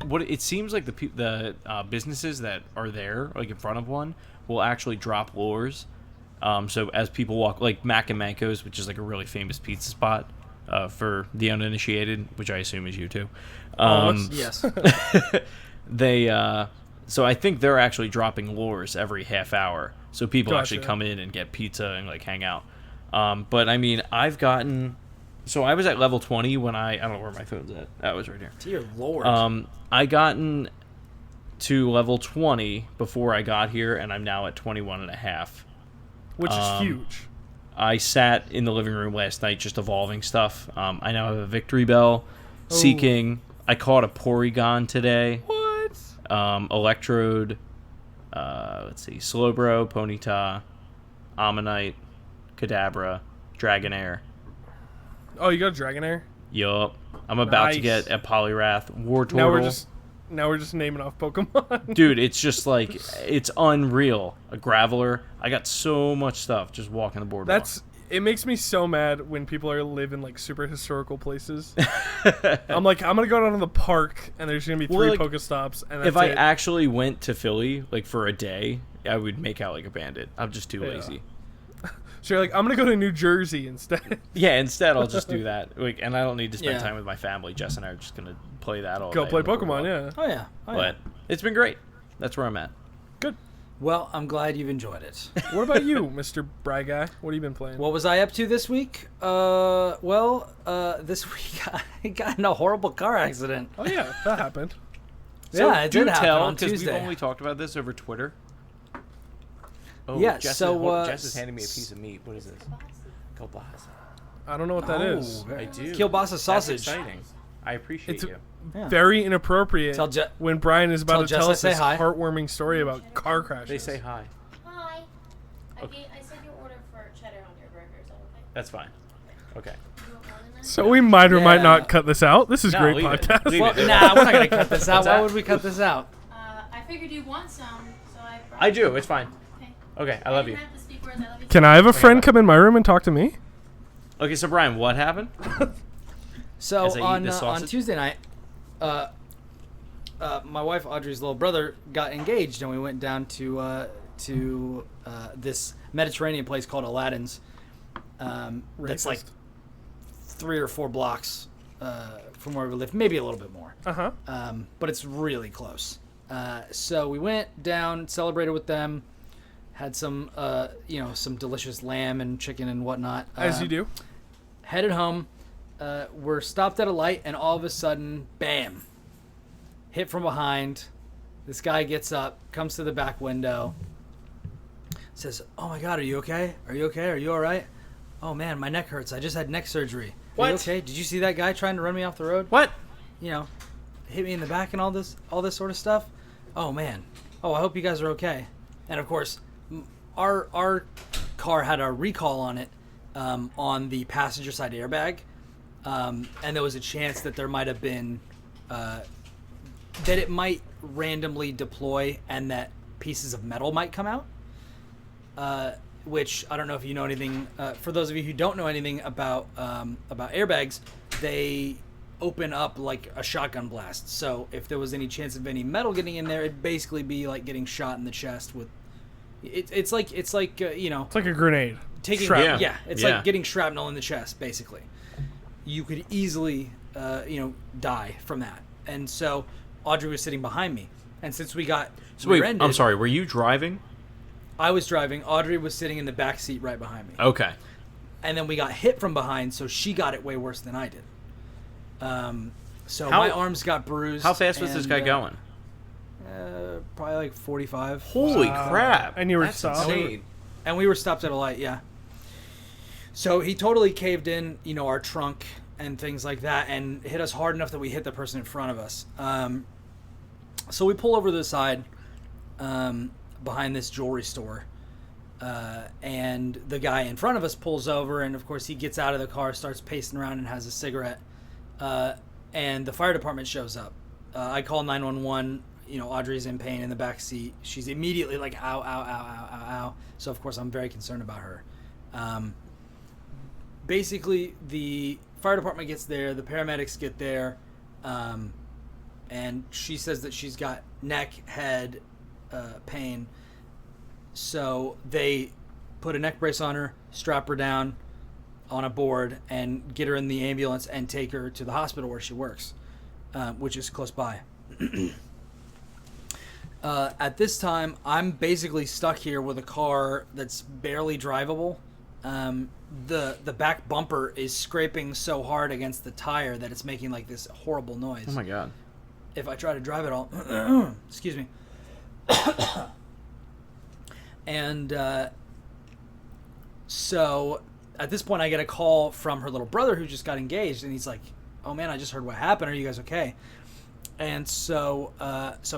what it seems like the businesses that are there, like in front of one, will actually drop lures. So as people walk, like Mac and Manco's, which is like a really famous pizza spot for the uninitiated, which I assume is you too. Yes. So I think they're actually dropping lures every half hour, so people actually Gotcha. come in and get pizza and like hang out. But I mean, so I was at level 20 when I don't know where my phone's at. That was right here. Dear Lord. I gotten to level 20 before I got here, and I'm now at 21 and a half. Which is huge. I sat in the living room last night just evolving stuff. I now have a Victory Bell, Seeking. I caught a Porygon today. What? Electrode. Let's see. Slowbro, Ponyta, Ammonite, Kadabra, Dragonair. Oh, you got a Dragonair? Yup. I'm about to Nice. get a Poliwrath, Wartortle. Now we're just naming off Pokemon. Dude, it's just like, it's unreal. A Graveler. I got so much stuff just walking the boardwalk. It makes me so mad when people live in like super historical places. I'm like, I'm gonna go down to the park and there's gonna be 3 like, Pokestops, and that's if I it. actually went to Philly like for a day, I would make out like a bandit. I'm just too lazy. So you're like, I'm gonna go to New Jersey instead. Yeah, instead I'll just do that. Like, and I don't need to spend Yeah. time with my family. Jess and I are just gonna play that all Go day play on the Pokemon, boardwalk. yeah. Oh yeah. Oh, yeah. But it's been great. That's where I'm at. Good. Well, I'm glad you've enjoyed it. What about you, Mr. Bry Guy? What have you been playing? What was I up to this week? This week I got in a horrible car accident. Oh yeah, that happened. Yeah, it do did happen tell, on because we've Tuesday. only talked about this over Twitter. Oh, Yeah, Jess so, Jess is handing me a piece of meat. What is this? Kielbasa. I don't know what that is. I do. Kielbasa That's sausage. exciting. I appreciate It's you. Yeah. very inappropriate Tell Je- when Brian is about tell to Jess tell I us say this hi. heartwarming story about car crashes. They say hi. Hi. Okay. I said your order for cheddar on your burger. Is that okay? That's fine. Okay. You want more than that? So we might or might Yeah. not cut this out. This is No, great leave it. podcast. Leave Well, it. nah, we're not gonna cut this out. What's Why that? would we cut this out? I figured you'd want some, so I brought I do. It's fine. Okay. Okay, I love you. didn't have to speak words. I love you. Can I have a friend come in my room and talk to me? Okay, so Brian, what happened? So As I eat on this on sausage? Tuesday night, my wife Audrey's little brother got engaged, and we went down to this Mediterranean place called Aladdin's. That's like 3 or 4 blocks from where we live, maybe a little bit more. But it's really close. So we went down, celebrated with them, had some some delicious lamb and chicken and whatnot. As you do. Headed home. We're stopped at a light, and all of a sudden, bam! Hit from behind. This guy gets up, comes to the back window, says, "Oh my God, are you okay? Are you okay? Are you all right? Oh man, my neck hurts. I just had neck surgery. Are you What? okay? Did you see that guy trying to run me off the road? What? Hit me in the back and all this sort of stuff. Oh man. Oh, I hope you guys are okay." And of course, our car had a recall on it on the passenger side airbag, and there was a chance that there might have been that it might randomly deploy and that pieces of metal might come out. Which I don't know if you know anything. For those of you who don't know anything about airbags, they open up like a shotgun blast. So if there was any chance of any metal getting in there, it'd basically be like getting shot in the chest with. It's like you know. It's like a grenade. Taking Shrapnel. It's like getting shrapnel in the chest. Basically, you could easily die from that. And so Audrey was sitting behind me, and since we got rear-ended, I'm sorry. Were you driving? I was driving. Audrey was sitting in the back seat right behind me. Okay. And then we got hit from behind, so she got it way worse than I did. So my arms got bruised. How fast was this guy going? Probably like 45. Holy crap! And you were That's stopped. insane. And we were stopped at a light, yeah. So he totally caved in, our trunk and things like that, and hit us hard enough that we hit the person in front of us. So we pull over to the side. Behind this jewelry store, and the guy in front of us pulls over, and of course he gets out of the car, starts pacing around, and has a cigarette, and the fire department shows up. I call 911. Audrey's in pain in the back seat. She's immediately like, ow, ow, ow, ow, ow, ow. So of course I'm very concerned about her. Basically the fire department gets there, the paramedics get there, and she says that she's got neck, head, pain. So they put a neck brace on her, strap her down on a board, and get her in the ambulance and take her to the hospital where she works, which is close by. At this time, I'm basically stuck here with a car that's barely drivable. The back bumper is scraping so hard against the tire that it's making like this horrible noise. Oh my god. If I try to drive it all, excuse me. And so at this point I get a call from her little brother who just got engaged, and he's like, oh man, I just heard what happened, are you guys okay? And so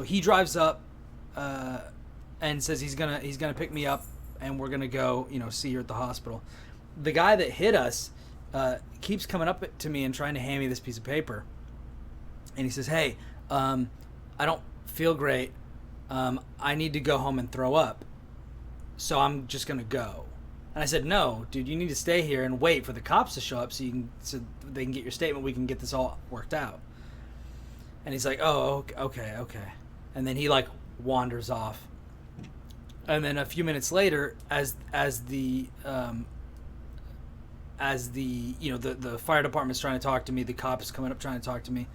he drives up and says he's gonna pick me up, and we're gonna go see her at the hospital. The guy that hit us keeps coming up to me and trying to hand me this piece of paper, and he says, hey, I don't feel great. I need to go home and throw up, so I'm just gonna go. And I said, no, dude, you need to stay here and wait for the cops to show up so they can get your statement. We can get this all worked out. And he's like, oh, okay. And then he like wanders off. And then a few minutes later, as the fire department's trying to talk to me, the cop is coming up trying to talk to me.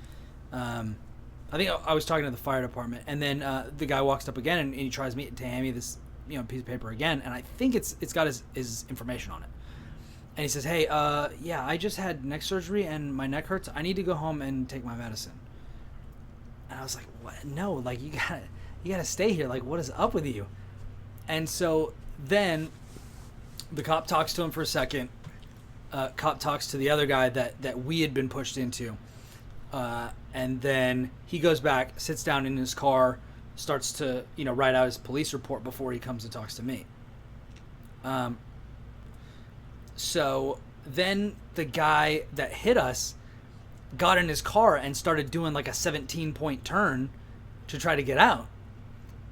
I think I was talking to the fire department, and then the guy walks up again, and he tries to hand me this piece of paper again, and I think it's got his information on it. And he says, hey, yeah, I just had neck surgery and my neck hurts. I need to go home and take my medicine. And I was like, what? No, like you gotta stay here. Like, what is up with you? And so then the cop talks to him for a second. Cop talks to the other guy that we had been pushed into. And then he goes back, sits down in his car, starts to, write out his police report before he comes and talks to me. So then the guy that hit us got in his car and started doing like a 17-point turn to try to get out.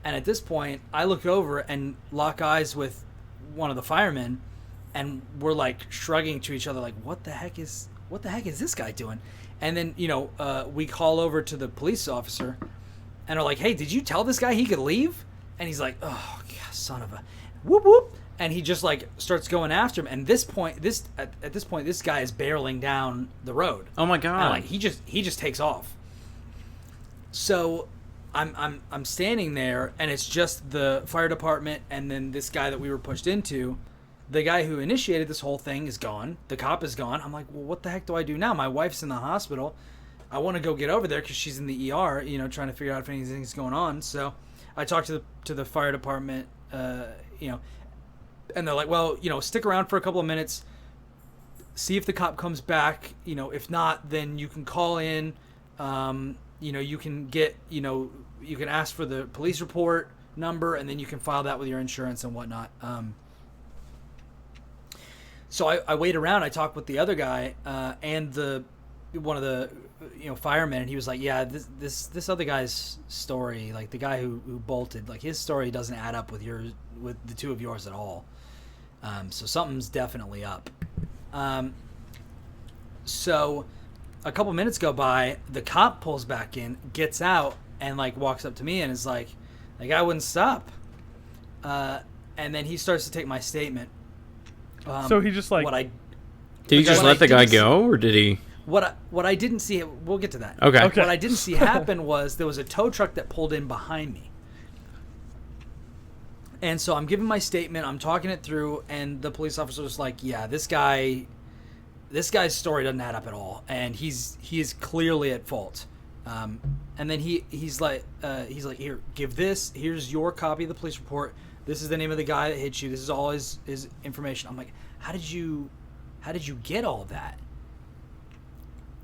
And at this point, I look over and lock eyes with one of the firemen, and we're like shrugging to each other like, what the heck is this guy doing? And then, we call over to the police officer and are like, hey, did you tell this guy he could leave? And he's like, oh, God, son of a whoop whoop. And he just like starts going after him. And at this point, this guy is barreling down the road. Oh my god! And like he just takes off. So I'm standing there, and it's just the fire department, and then this guy that we were pushed into. The guy who initiated this whole thing is gone. The cop is gone. I'm like, well, what the heck do I do now? My wife's in the hospital. I want to go get over there because she's in the ER, trying to figure out if anything's going on. So I talked to the fire department, and they're like, well, stick around for a couple of minutes, see if the cop comes back. If not, then you can call in. You can get, you can ask for the police report. number, and then you can file that with your insurance and whatnot. So I wait around. I talk with the other guy and one of the firemen, and he was like, "Yeah, this other guy's story, like the guy who bolted, like his story doesn't add up with the two of yours at all. So something's definitely up." So a couple minutes go by. The cop pulls back in, gets out, and like walks up to me and is like, "The guy wouldn't stop." And then he starts to take my statement. So he just like did he just let the guy go, or did he? What I didn't see, we'll get to that. Okay. What I didn't see happen was there was a tow truck that pulled in behind me. And so I'm giving my statement, I'm talking it through, and the police officer was like, "Yeah, this guy's story doesn't add up at all, and he is clearly at fault." And then he's like, "Here, give this. Here's your copy of the police report. This is the name of the guy that hit you. This is all his information." I'm like, how did you get all that?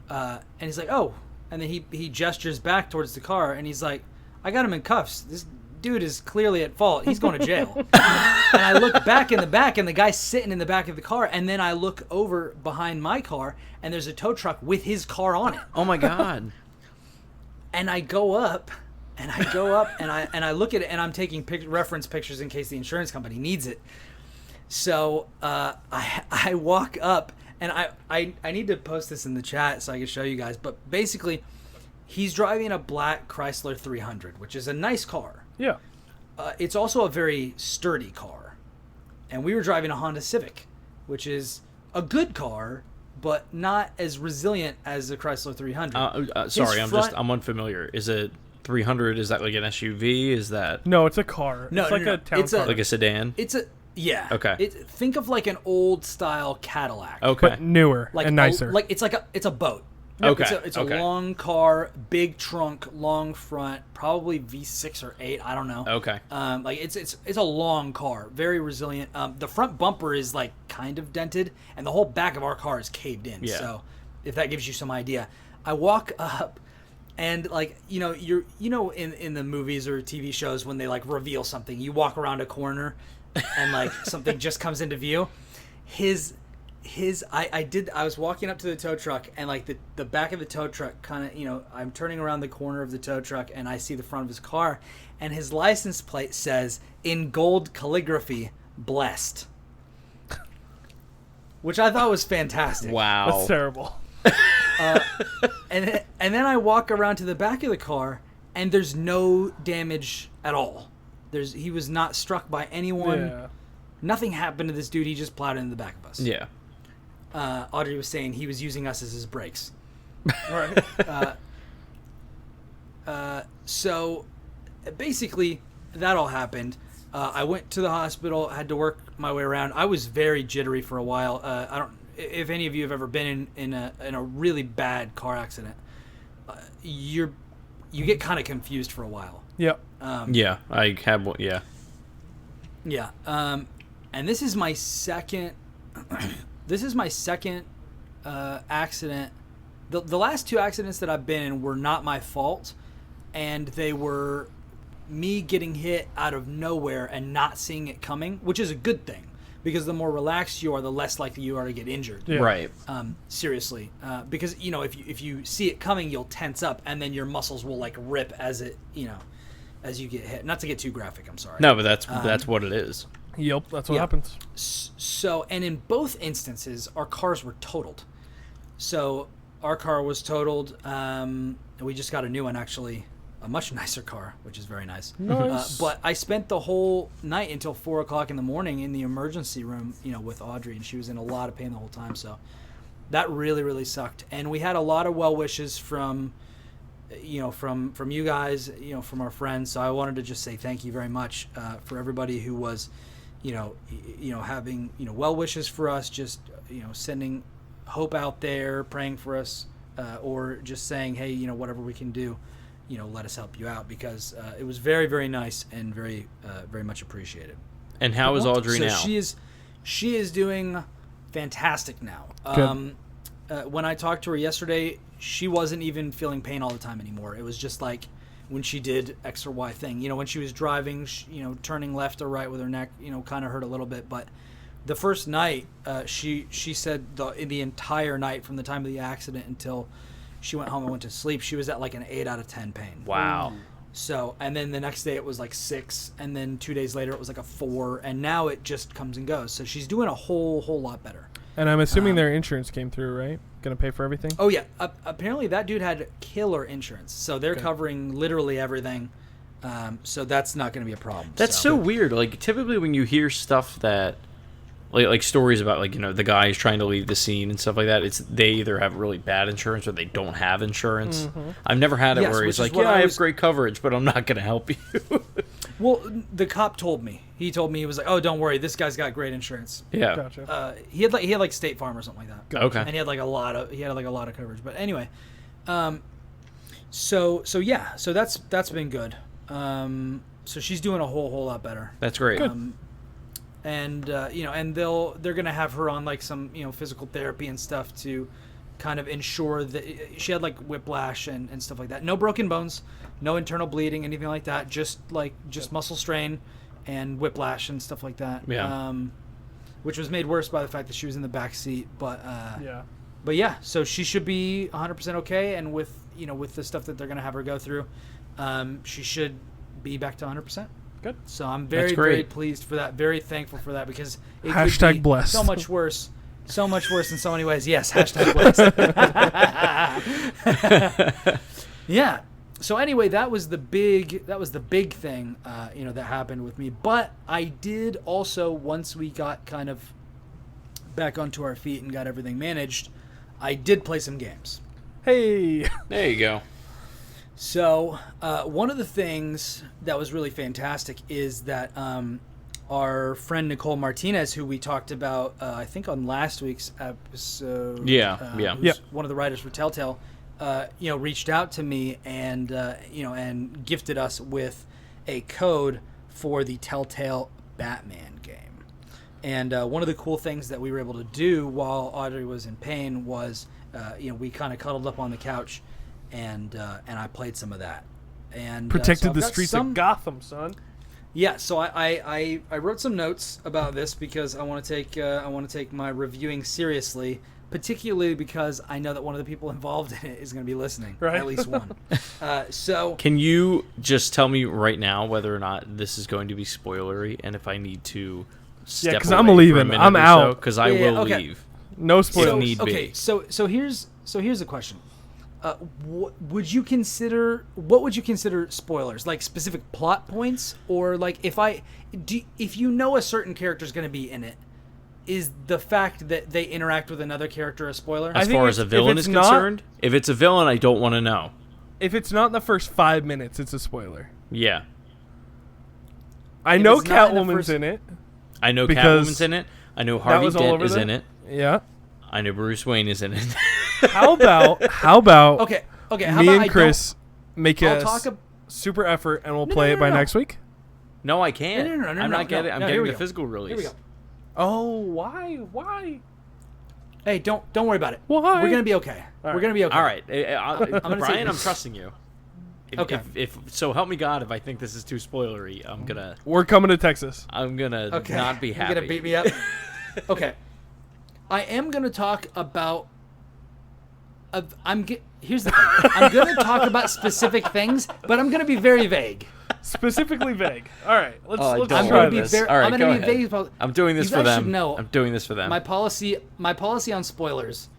And he's like, "Oh," and then he gestures back towards the car, and he's like, "I got him in cuffs. This dude is clearly at fault. He's going to jail." And I look back in the back, and the guy's sitting in the back of the car, and then I look over behind my car, and there's a tow truck with his car on it. Oh my god. And I go up, and I look at it, and I'm taking reference pictures in case the insurance company needs it. So I walk up, and I need to post this in the chat so I can show you guys. But basically, he's driving a black Chrysler 300, which is a nice car. Yeah. It's also a very sturdy car. And we were driving a Honda Civic, which is a good car, but not as resilient as the Chrysler 300. Sorry, I'm unfamiliar. Is it 300? Is that like an SUV? Is that No, it's a car. No, it's like no, a town car. like a sedan? Yeah. Okay. Think of like an old style Cadillac. Okay. But newer Like and nicer. it's a boat. Okay. It's a long car, big trunk, long front, probably V6 or 8. I don't know. Okay. It's a long car, very resilient. The front bumper is like kind of dented, and the whole back of our car is caved in. Yeah. So, if that gives you some idea, I walk up, and like in the movies or TV shows when they like reveal something, you walk around a corner, and like something just comes into view. I was walking up to the tow truck, and like the back of the tow truck kind of, I'm turning around the corner of the tow truck, and I see the front of his car, and his license plate says in gold calligraphy, "Blessed," which I thought was fantastic. Wow. That's terrible. And then I walk around to the back of the car, and there's no damage at all. He was not struck by anyone. Yeah. Nothing happened to this dude. He just plowed into the back of us. Yeah. Audrey was saying he was using us as his brakes. Right. So basically that all happened. I went to the hospital, had to work my way around. I was very jittery for a while. If any of you have ever been in a really bad car accident, you get kind of confused for a while. Yep. Yeah, I have one. Yeah. Yeah. And this is my second. This is my second accident. The last two accidents that I've been in were not my fault, and they were me getting hit out of nowhere and not seeing it coming, which is a good thing, because the more relaxed you are, the less likely you are to get injured. Yeah. Right. Seriously, because if you see it coming, you'll tense up, and then your muscles will like rip as you get hit. Not to get too graphic, I'm sorry. No, but that's what it is. Yep. That's what Yeah. happens. So, and in both instances, our cars were totaled. So our car was totaled. And we just got a new one, actually, a much nicer car, which is very nice. Nice. But I spent the whole night until 4:00 in the morning in the emergency room, with Audrey, and she was in a lot of pain the whole time. So that really, really sucked. And we had a lot of well wishes from you guys, from our friends. So I wanted to just say thank you very much for everybody who was, having, well wishes for us, just, sending hope out there, praying for us, or just saying, hey, whatever we can do, let us help you out, because it was very, very nice and very, very much appreciated. And how is Audrey So now? she is doing fantastic now. When I talked to her yesterday, she wasn't even feeling pain all the time anymore. It was just like when she did X or Y thing. When she was driving, turning left or right with her neck, kind of hurt a little bit. But the first night, she said the entire night from the time of the accident until she went home and went to sleep, she was at like an 8 out of 10 pain. Wow. So, and then the next day it was like 6, and then 2 days later it was like a 4, and now it just comes and goes. So she's doing a whole lot better. And I'm assuming their insurance came through, right? Going to pay for everything? Oh, yeah. Apparently that dude had killer insurance. So they're covering literally everything. So that's not going to be a problem. That's so weird. Like, typically when you hear stuff that, like stories about, like, the guy is trying to leave the scene and stuff like that, they either have really bad insurance or they don't have insurance. Mm-hmm. I've never had it where he's like, I have great coverage, but I'm not going to help you. Well, the cop told me. He told me, he was like, "Oh, don't worry, this guy's got great insurance." Yeah. Gotcha. He had like State Farm or something like that. Gotcha. Okay. And he had like a lot of coverage. But anyway, so that's been good. So she's doing a whole lot better. That's great. And and they're gonna have her on like some physical therapy and stuff to kind of ensure that she had like whiplash and stuff like that. No broken bones, no internal bleeding, anything like that. Just muscle strain and whiplash and stuff like that. Yeah. Which was made worse by the fact that she was in the back seat. But yeah. But yeah, so she should be 100% okay, and with the stuff that they're gonna have her go through, she should be back to 100%. Good. So I'm very pleased for that. Very thankful for that, because it hashtag could be blessed. So much worse in so many ways. Yes, hashtag blessed. Yeah. So anyway, that was the big thing, that happened with me. But I did also, once we got kind of back onto our feet and got everything managed, I did play some games. Hey. There you go. So one of the things that was really fantastic is that our friend Nicole Martinez, who we talked about, I think on last week's episode, who's one of the writers for Telltale, reached out to me and and gifted us with a code for the Telltale Batman game. And one of the cool things that we were able to do while Audrey was in pain was, we kind of cuddled up on the couch, and I played some of that, and protected the streets of Gotham, son. Yeah, so I wrote some notes about this because I want to take my reviewing seriously, particularly because I know that one of the people involved in it is going to be listening, right? At least one. So can you just tell me right now whether or not this is going to be spoilery, and if I need to step because I'm leaving, I'm out, because I will leave. No spoilers. So here's the question. What would you consider spoilers? Like specific plot points, or like if you know a certain character is going to be in it, is the fact that they interact with another character a spoiler? As far as a villain is concerned, if it's a villain, I don't want to know. If it's not in the first 5 minutes, it's a spoiler. Yeah. I know Catwoman's in it. I know Catwoman's in it. I know Harvey Dent is in it. Yeah. I know Bruce Wayne is in it. How about okay, me and Chris make a super effort and we'll play it by next week? No, I can't. No, I'm not getting. I'm getting the physical release. Here we go. Oh, why? Hey, don't worry about it. Why? We're gonna be okay. Right. We're gonna be okay. All right, Brian, I'm trusting you. If so, help me God. If I think this is too spoilery, I'm gonna. We're coming to Texas. I'm gonna not be happy. You're gonna beat me up. Okay. I am gonna talk about. Here's the thing. I'm gonna talk about specific things, but I'm gonna be very vague. Specifically vague. All right, let's try this. All right, I'm gonna be vague. I'm doing this for them. Know I'm doing this for them. My policy on spoilers.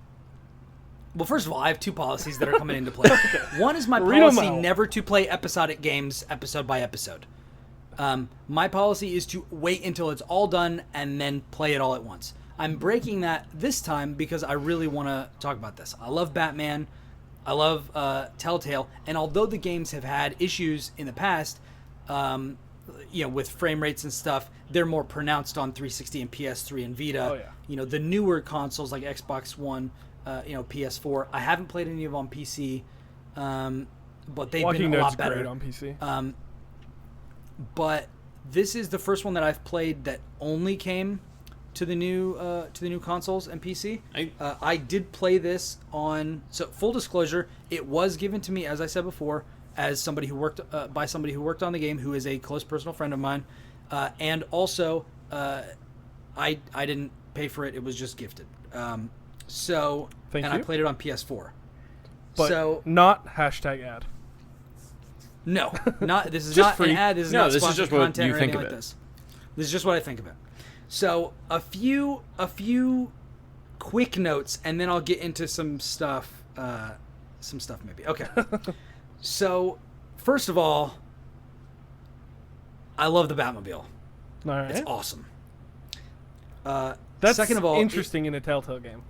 Well, first of all, I have 2 policies that are coming into play. One is my policy never to play episodic games episode by episode. My policy is to wait until it's all done and then play it all at once. I'm breaking that this time because I really want to talk about this. I love Batman. I love Telltale. And although the games have had issues in the past, with frame rates and stuff, they're more pronounced on 360 and PS3 and Vita. Oh, yeah. The newer consoles like Xbox One, PS4. I haven't played any of them on PC, but they've been a lot better. Great on PC. But this is the first one that I've played that only came to the new consoles and PC. I did play this on. So full disclosure, it was given to me, as I said before, as somebody who worked by somebody who worked on the game, who is a close personal friend of mine, and also I didn't pay for it; it was just gifted. Thank I you. played it on PS4. But So not hashtag ad. no, not this is Just not free. an ad. This is No, not this is sponsored just what content you or think anything of like it. this. This is just what I think of it. So a few quick notes, and then I'll get into some stuff. Maybe. Okay. So first of all, I love the Batmobile. All right. It's awesome. That's second of all, interesting in a Telltale game.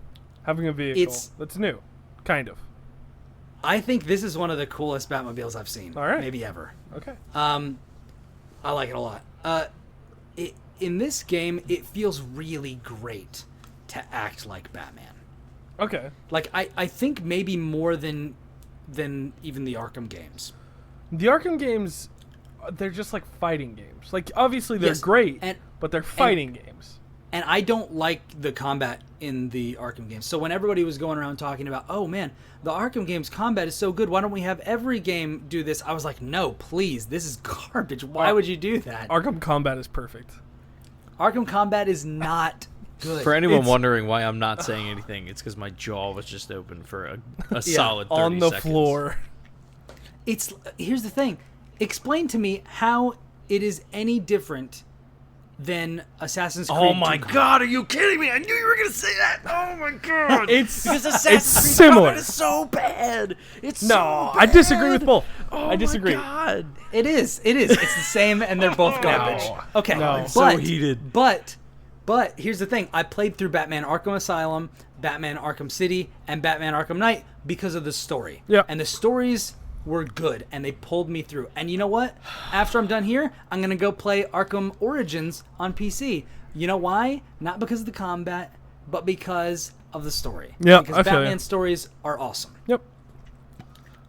Having a vehicle that's new, kind of. I think this is one of the coolest Batmobiles I've seen. All right. Maybe ever. Okay. I like it a lot. In this game, it feels really great to act like Batman. Okay. Like I think maybe more than even the Arkham games. The Arkham games, they're just like fighting games. Like obviously they're Yes, great, and- but they're fighting games. And I don't like the combat in the Arkham games. So when everybody was going around talking about, oh man, the Arkham games combat is so good, why don't we have every game do this? I was like, no, please, this is garbage. Why would you do that? Arkham combat is perfect. Arkham combat is not good. For anyone It's- wondering why I'm not saying anything, it's because my jaw was just open for a solid 30 On the seconds. floor. Here's the thing. Explain to me how it is any different than Assassin's Creed. Oh my 2 combat. god, are you kidding me? I knew you were gonna say that. Oh my god. It's because it's Assassin's Creed similar. combat is so bad. It's No, so I disagree with bad. both. Oh I disagree. My god. It is. It's the same, and they're both garbage. Okay, No. I'm so heated. But here's the thing: I played through Batman: Arkham Asylum, Batman: Arkham City, and Batman: Arkham Knight because of the story. Yeah. And the stories were good, and they pulled me through. And you know what? After I'm done here, I'm gonna go play Arkham Origins on PC. You know why? Not because of the combat, but because of the story. Yeah, Because I feel ya. Batman stories are awesome. Yep.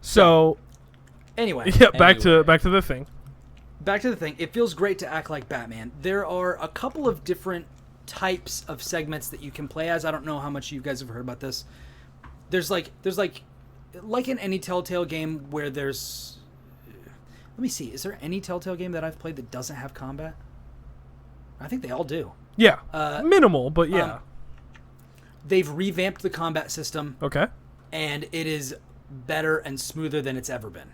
So Anyway. yeah, back to the thing. Back to the thing. It feels great to act like Batman. There are a couple of different types of segments that you can play as. I don't know how much you guys have heard about this. There's like in any Telltale game where there's. Let me see. Is there any Telltale game that I've played that doesn't have combat? I think they all do. Yeah. Uh, Minimal, but yeah. They've revamped the combat system, Okay. and it is better and smoother than it's ever been.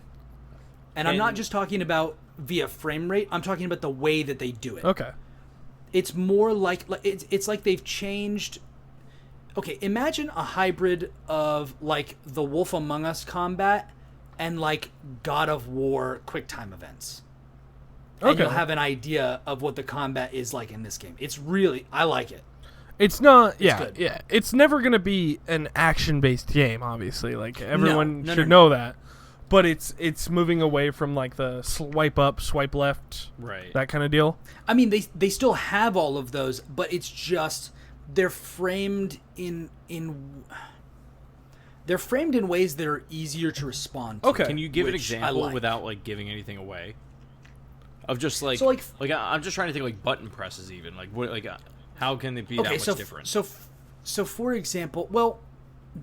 And I'm not just talking about via frame rate. I'm talking about the way that they do it. Okay. It's more like it's like they've changed. Okay, imagine a hybrid of like the Wolf Among Us combat and like God of War QuickTime events. And Okay. you'll have an idea of what the combat is like in this game. It's really, I like it. It's not. Yeah. good. Yeah. It's never gonna be an action-based game. Obviously, like everyone No, should no. know that. But it's moving away from like the swipe up, swipe left, Right. that kind of deal. I mean, they still have all of those, but it's just they're framed in ways that are easier to respond to. Okay. Can you give an Which I example like. without like giving anything away? Of just like, So, like- I'm just trying to think like button presses even like what like how can it be that much different? So for example, well,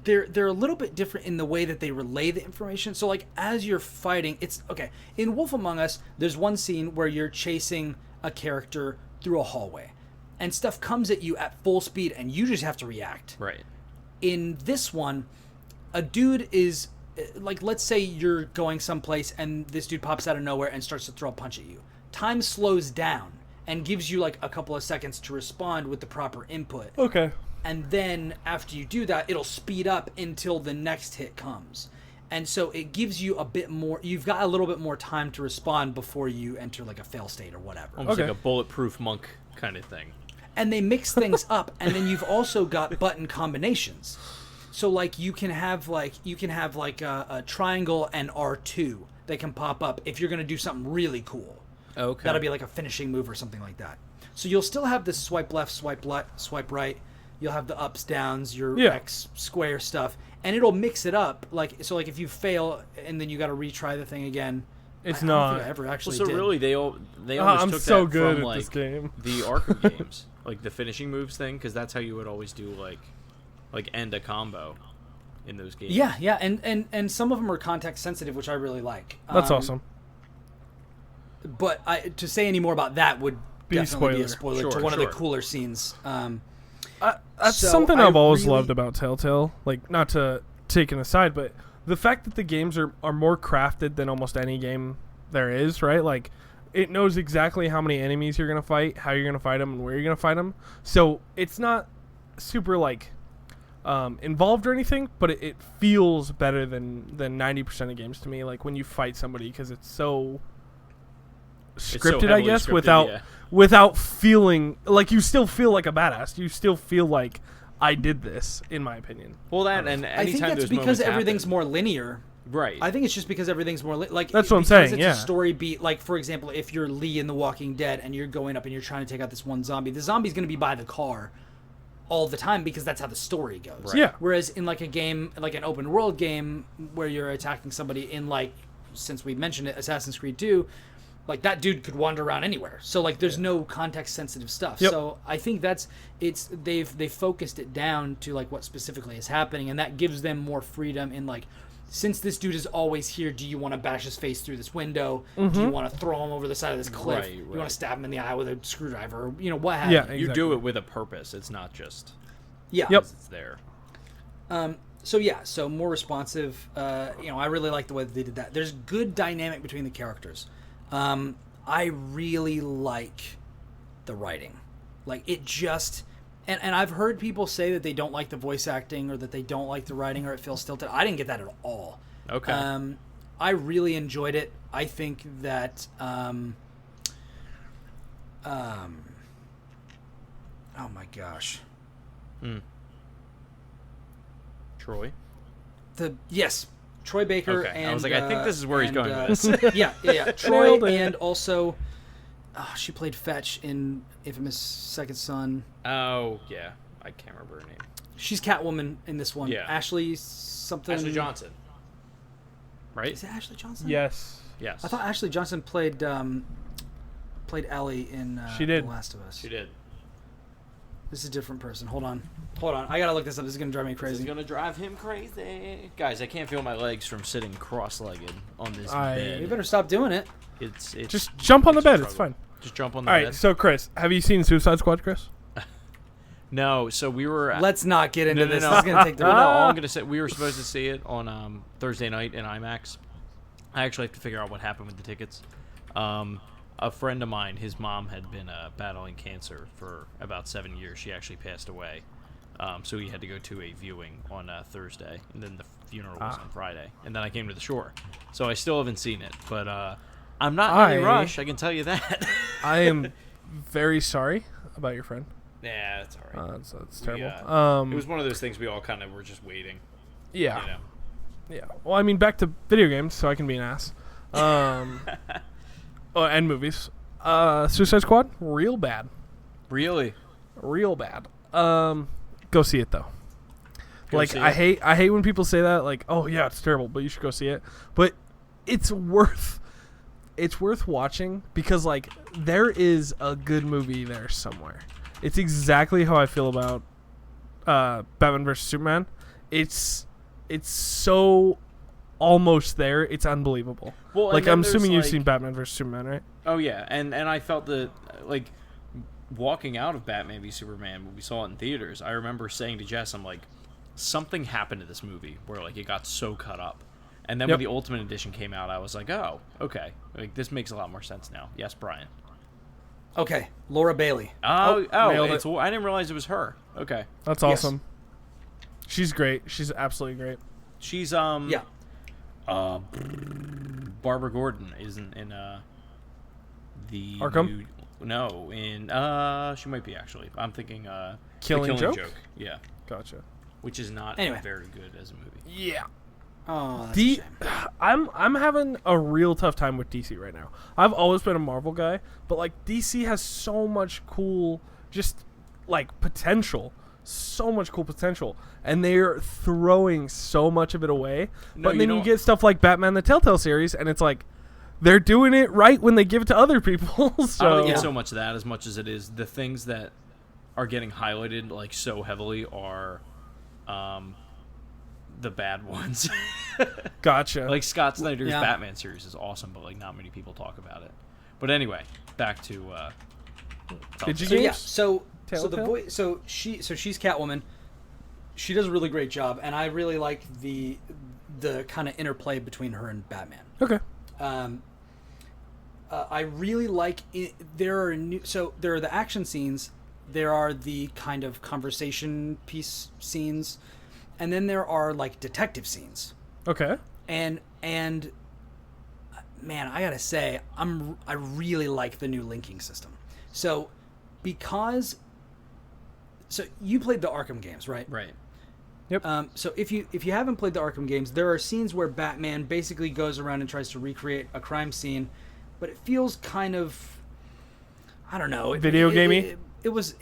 they're a little bit different in the way that they relay the information. So like as you're fighting, it's okay. In Wolf Among Us, there's one scene where you're chasing a character through a hallway, and stuff comes at you at full speed, and you just have to react. Right. In this one, a dude is like, let's say you're going someplace and this dude pops out of nowhere and starts to throw a punch at you. Time slows down and gives you like a couple of seconds to respond with the proper input. Okay. And then after you do that, it'll speed up until the next hit comes. And so it gives you a bit more, you've got a little bit more time to respond before you enter like a fail state or whatever. Almost Okay. like a bulletproof monk kind of thing. And they mix things up, and then you've also got button combinations. So like you can have like a triangle and R2 that can pop up if you're going to do something really cool. Okay. That'll be like a finishing move or something like that. So you'll still have this swipe left, swipe right. You'll have the ups, downs, your Yeah. X square stuff, and it'll mix it up. Like so, like if you fail and then you got to retry the thing again. It's I don't not. think I ever actually Well, so did. really they almost I'm took so that good from at like this game. the Arkham games, like the finishing moves thing, because that's how you would always do like end a combo. in those games. Yeah, and some of them are context sensitive, which I really like. That's awesome. But to say any more about that would definitely be a spoiler Sure, to one of the sure. cooler scenes. That's So something I I've always really- loved about Telltale. Like, not to take an aside, but the fact that the games are more crafted than almost any game there is, right? Like, it knows exactly how many enemies you're going to fight, how you're going to fight them, and where you're going to fight them. So it's not super, like, involved or anything, but it feels better than 90% of games to me. Like, when you fight somebody, because it's so scripted, I heavily guess, scripted, without feeling like you still feel like a badass. You still feel like I did this, in my opinion. Well, that and I think anytime that's those because moments everything's happen, more linear. right. I think it's just because everything's more like That's what I'm because saying, It's yeah. a story beat. Like, for example, if you're Lee in The Walking Dead and you're going up and you're trying to take out this one zombie, the zombie's going to be by the car all the time because that's how the story goes. Right. Yeah. Whereas in like a game, like an open world game where you're attacking somebody in, like, since we mentioned it, Assassin's Creed 2, like that dude could wander around anywhere. So like there's no context sensitive stuff. Yep. So I think they've focused it down to like what specifically is happening, and that gives them more freedom in like, since this dude is always here, do you want to bash his face through this window? Do you want to throw him over the side of this cliff? Right, You right. want to stab him in the eye with a screwdriver? Or, what have Yeah, you. You do exactly. it with a purpose. It's not just Yeah. Yep. because it's there. So more responsive. I really like the way that they did that. There's good dynamic between the characters. I really like the writing. Like, it just... And I've heard people say that they don't like the voice acting or that they don't like the writing or it feels stilted. I didn't get that at all. Okay. I really enjoyed it. I think that... oh my gosh. Troy. Yes, Troy Baker. Okay. And I was like, I think this is where he's going with this. yeah. Troy, Nailed it. and also, she played Fetch in Infamous Second Son. Oh yeah, I can't remember her name. She's Catwoman in this one. Yeah. Ashley something. Ashley Johnson. Right? Is it Ashley Johnson? Yes. Yes. I thought Ashley Johnson played Ellie in She did. The Last of Us. she did. This is a different person. Hold on. I gotta look this up. This is gonna drive me This crazy. is gonna drive him crazy. Guys, I can't feel my legs from sitting cross-legged on this You bed. You better stop doing it. It's Just jump on the it's a bed. It's struggle. fine. Just jump on the All bed. right. So, Chris, have you seen Suicide Squad, Chris? No, so we were. Let's not get into no, this. no. This is gonna take the. Well, no, all I'm gonna say, we were supposed to see it on Thursday night in IMAX. I actually have to figure out what happened with the tickets. A friend of mine, his mom had been battling cancer for about 7 years. She actually passed away, so he had to go to a viewing on Thursday, and then the funeral was on Friday. And then I came to the shore, so I still haven't seen it. But I'm not in any rush. I can tell you that. I am very sorry about your friend. Yeah, that's all right. That's terrible. Yeah. It was one of those things we all kind of were just waiting. Yeah. You know? Yeah. Well, I mean, back to video games, so I can be an ass. And movies. Suicide Squad, real bad. Really? Real bad. Go see it though. Go Like, see I it? hate when people say that. Like, oh yeah, it's terrible, but you should go see it. But it's worth watching because like there is a good movie there somewhere. It's exactly how I feel about Batman vs Superman. It's so almost there. It's unbelievable. Well, and like then I'm there's, assuming you've like- seen Batman vs Superman, right? Oh yeah, and I felt that like walking out of Batman v Superman when we saw it in theaters, I remember saying to Jess, I'm like, something happened to this movie where like it got so cut up, and then Yep. when the Ultimate Edition came out, I was like, oh, okay, like this makes a lot more sense now. Yes, Brian. Okay, Laura Bailey. nailed It's, it. I didn't realize it was her. Okay, That's Yes. awesome. She's great. She's absolutely great. she's Yeah. Barbara Gordon isn't in the Arkham? new- no, in she might be actually. I'm thinking The Killing Joke? Yeah, Gotcha. which is not Anyway. very good as a movie. Yeah. Oh, that's a shame. I'm having a real tough time with DC right now. I've always been a Marvel guy, but like DC has so much cool just like potential. So much cool potential. And they're throwing so much of it away. No, But you then you don't- get stuff like Batman the Telltale series and it's like they're doing it right when they give it to other people. I don't So think it's so much that as much as it is the things that are getting highlighted like so heavily are the bad ones. Gotcha. Like Scott Snyder's Yeah. Batman series is awesome, but like not many people talk about it. But anyway, back to Did you So yeah, games? so the Telltale? voice, she's Catwoman. She does a really great job, and I really like the kind of interplay between her and Batman. Okay. I really like it. There are the action scenes, there are the kind of conversation piece scenes, and then there are like detective scenes. Okay. And man, I gotta say, I really like the new linking system. So you played the Arkham games, right? right. Yep. So if you haven't played the Arkham games, there are scenes where Batman basically goes around and tries to recreate a crime scene, but it feels kind of, I don't know, Video gamey? It was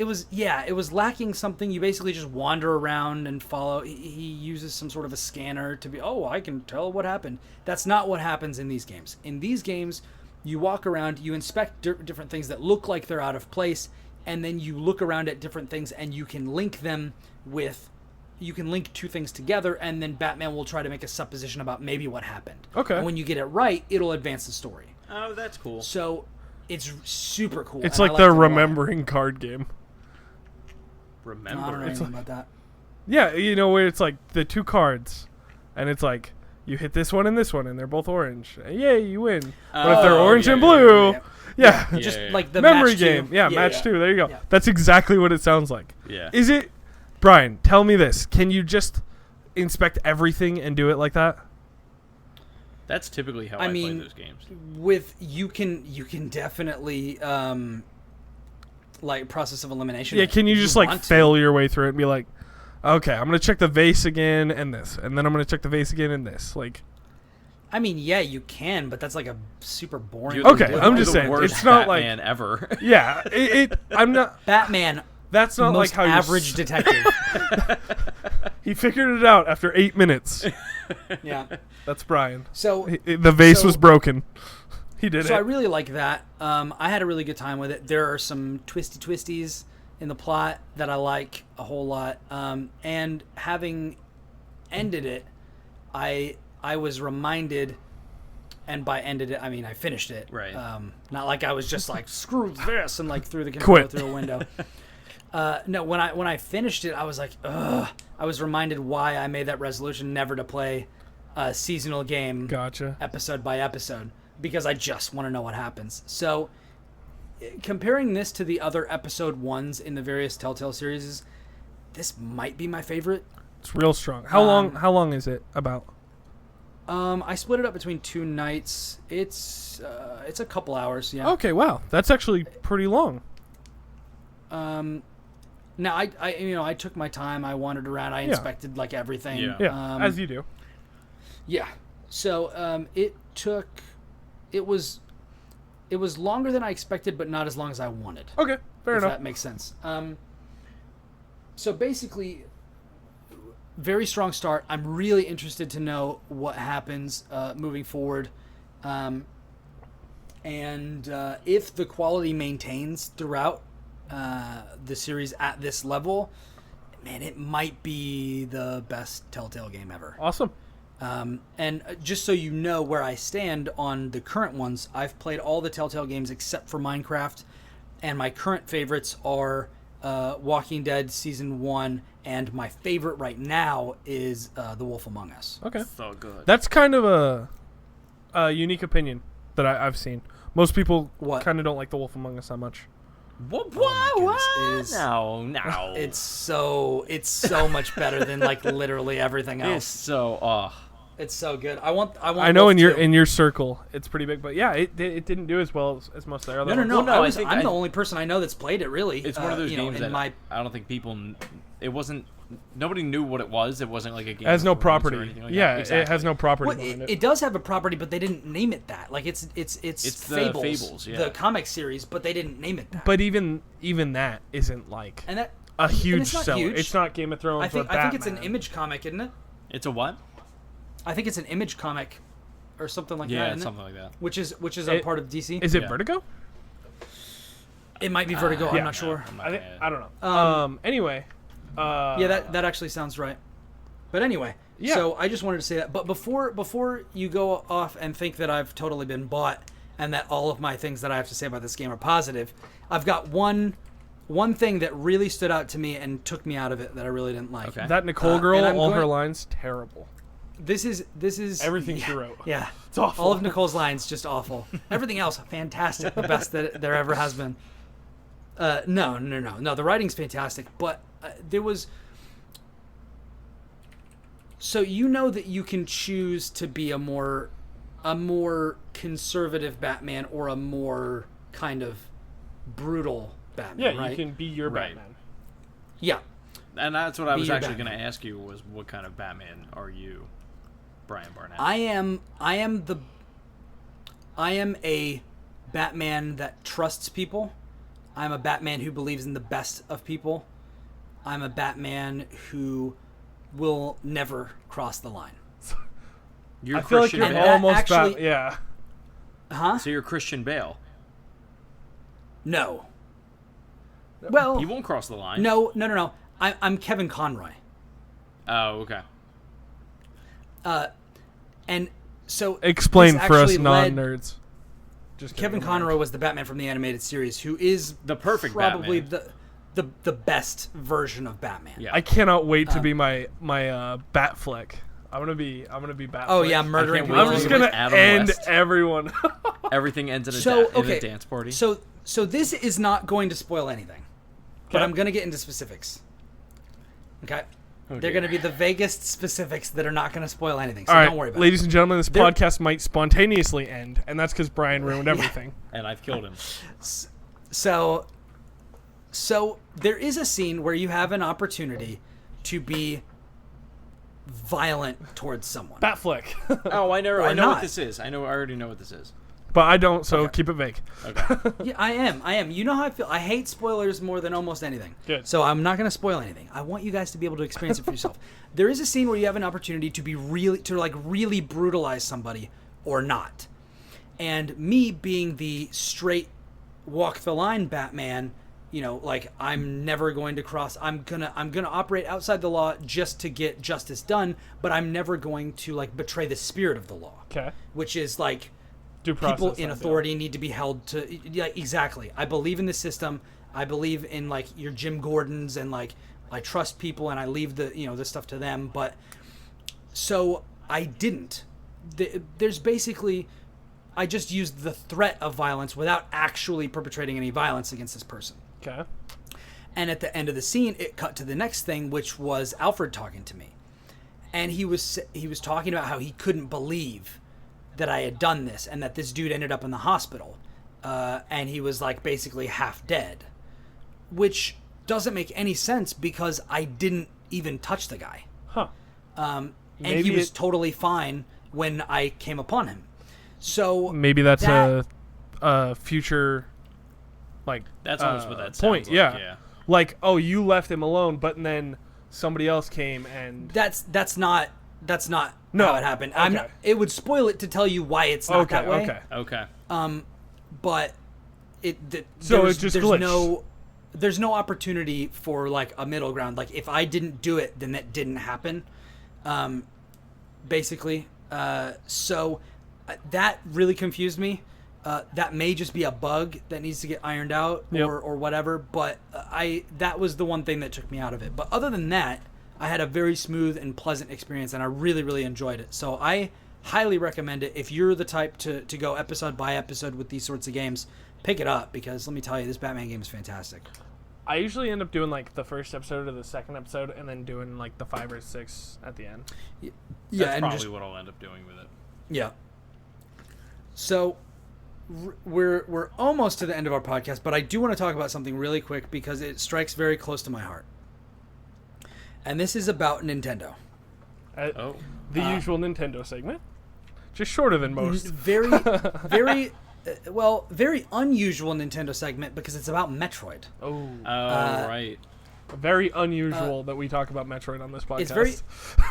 lacking something. You basically just wander around and follow. He uses some sort of a scanner to be, I can tell what happened. That's not what happens in these games. In these games, you walk around, you inspect different things that look like they're out of place, and then you look around at different things and you can link two things together, and then Batman will try to make a supposition about maybe what happened. Okay. And when you get it right, it'll advance the story. Oh, that's cool. So it's super cool. It's and I like liked the it a lot. remembering card game. I don't know Remember. anything about that. Yeah, you know where it's like the two cards, and it's like you hit this one, and they're both orange. Yay, you win. But if they're Oh, orange yeah, and yeah, blue, yeah. yeah. Yeah, Just yeah, yeah. like the Memory match two. game. Yeah, match 2. There you go. Yeah. That's exactly what it sounds like. Yeah. Is it, Brian, tell me this. Can you just inspect everything and do it like that? That's typically how I I play mean, those games. With you can definitely like process of elimination. Yeah, it can you if just like want to. fail your way through it and be like, okay, I'm going to check the vase again and this, and then I'm going to check the vase again and this. Like, I mean, yeah, you can, but that's like a super boring. You're thing Okay, to do. I'm You're just the saying, worst it's not like- Batman ever. yeah, I'm not, Batman, that's not most like how average detective. He figured it out after 8 minutes. Yeah. That's Brian. So The vase So- was broken. He did So I it. really like that. I had a really good time with it. There are some twisties in the plot that I like a whole lot. And having ended it, I was reminded, and by ended it I mean I finished it. Right. Not like I was just like screw this and like threw the Quit. controller through a window. No, when I finished it, I was like, ugh. I was reminded why I made that resolution never to play a seasonal game Gotcha. episode by episode, because I just want to know what happens. So comparing this to the other episode ones in the various Telltale series, this might be my favorite. It's real strong. How long is it about? I split it up between 2 nights. It's a couple hours, yeah. Okay, wow. That's actually pretty long. Now I took my time. I wandered around. I inspected like everything. Yeah. Yeah, as you do. Yeah. So it was longer than I expected, but not as long as I wanted. Okay, fair if enough. that makes sense. So basically, very strong start. I'm really interested to know what happens moving forward, and if the quality maintains throughout the series at this level, man, it might be the best Telltale game ever. Awesome. And just so you know where I stand on the current ones, I've played all the Telltale games except for Minecraft, and my current favorites are Walking Dead Season 1, and my favorite right now is The Wolf Among Us. Okay. So good. That's kind of a unique opinion that I've seen. Most people What? kind of don't like The Wolf Among Us that much. What? my goodness, it is- No. It's so much better than like literally everything It's else. so. It's so good. I want. I know both in too. your circle it's pretty big, but yeah, it didn't do as well as most of the other No. ones. Well, no, I'm I- the only person I know that's played it. Really, It's one of those games in that my I don't think people. It wasn't. Nobody knew what it was. It wasn't like a game. It has no with rules or property. anything like Yeah, that. it Exactly. has no property Well, behind it does have a property, but they didn't name it that. Like it's It's the Fables, yeah. the comic series, but they didn't name it that. But even that isn't like and that a huge it's not seller. huge. It's not Game of Thrones. I think or it's an Batman. Image comic, isn't it? It's a what? I think it's an Image comic, or something like Yeah, that. it's Isn't something like that. it? Which is a It- part of DC. Is it Yeah. Vertigo? It might be Vertigo. yeah. I'm not sure. I'm not I don't know. Um, Anyway. Yeah, that actually sounds right. But anyway, Yeah. So I just wanted to say that. But before you go off and think that I've totally been bought and that all of my things that I have to say about this game are positive, I've got one thing that really stood out to me and took me out of it that I really didn't like. Okay. That Nicole and girl, I'm all her going- lines, terrible. This is Everything yeah, she wrote. Yeah, It's awful. all of Nicole's lines just awful. Everything else fantastic, the best that there ever has been. No. The writing's fantastic, but there was. So you know that you can choose to be a more conservative Batman or a more kind of brutal Batman, Yeah, right? you can be your Right. Batman. Yeah. And that's what I Be was your actually going Batman. to ask you was what kind of Batman are you, Brian Barnett? I am a Batman that trusts people. I'm a Batman who believes in the best of people. I'm a Batman who will never cross the line. You're I feel like Christian you're And Bale. that almost actually- yeah. Huh? So you're Christian Bale. No. Well, He won't cross the line. no. I'm Kevin Conroy. Oh, okay. And so Explain this for us actually led- non-nerds. Just kidding, Kevin I'm Conroy nerd. was the Batman from the animated series, who is The perfect probably Batman. the best version of Batman. Yeah. I cannot wait to be my Bat Flick. I'm gonna be Bat. Oh Flick. yeah, murdering can't people. wait I'm to just see gonna Adam end West. everyone. Everything ends in a, So, in okay. a dance party. So this is not going to spoil anything, but Okay. I'm going to get into specifics. Okay? They're dear. going to be the vaguest specifics that are not going to spoil anything, so All right, don't worry about ladies and gentlemen, this There- podcast might spontaneously end, and that's because Brian ruined everything. And I've killed him. it. So there is a scene where you have an opportunity to be violent towards someone. Bat Flick. Oh, I know not. what this is. I already know what this is. But I don't, so keep it vague. Okay. Yeah, I am. You know how I feel. I hate spoilers more than almost anything. Good. So I'm not going to spoil anything. I want you guys to be able to experience it for yourself. There is a scene where you have an opportunity to be really brutalize somebody or not. And me being the straight walk the line Batman, I'm never going to cross. I'm going to operate outside the law just to get justice done, but I'm never going to betray the spirit of the law. Okay. Which is Due process. people in then, authority need to be held to. Yeah, exactly. I believe in the system. I believe in your Jim Gordons and I trust people and I leave the stuff to them. But so I didn't. There's basically, I just used the threat of violence without actually perpetrating any violence against this person. Okay. And at the end of the scene, it cut to the next thing, which was Alfred talking to me, and he was talking about how he couldn't believe that I had done this and that this dude ended up in the hospital, and he was basically half dead, which doesn't make any sense because I didn't even touch the guy, Huh. and Maybe he was it- totally fine when I came upon him. So Maybe that's that- a future, That's almost what that point. sounds like, Yeah. Oh, you left him alone, but then somebody else came and. that's not No. how it happened. I'm Okay. not, it would spoil it to tell you why it's not Okay. that way. Okay. Okay. But So it just there's glitched. there's no opportunity for a middle ground. If I didn't do it, then that didn't happen. Basically, so that really confused me. That may just be a bug that needs to get ironed out Yep. or whatever. But that was the one thing that took me out of it. But other than that, I had a very smooth and pleasant experience, and I really, really enjoyed it. So I highly recommend it. If you're the type to go episode by episode with these sorts of games, pick it up, because let me tell you, this Batman game is fantastic. I usually end up doing the first episode or the second episode, and then doing the 5 or 6 at the end. Yeah, That's and probably just, what I'll end up doing with it. yeah. So we're almost to the end of our podcast, but I do want to talk about something really quick because it strikes very close to my heart. And this is about Nintendo. Oh. The usual Nintendo segment, just shorter than most. Very, very unusual Nintendo segment because it's about Metroid. Oh, Right. very unusual that we talk about Metroid on this podcast.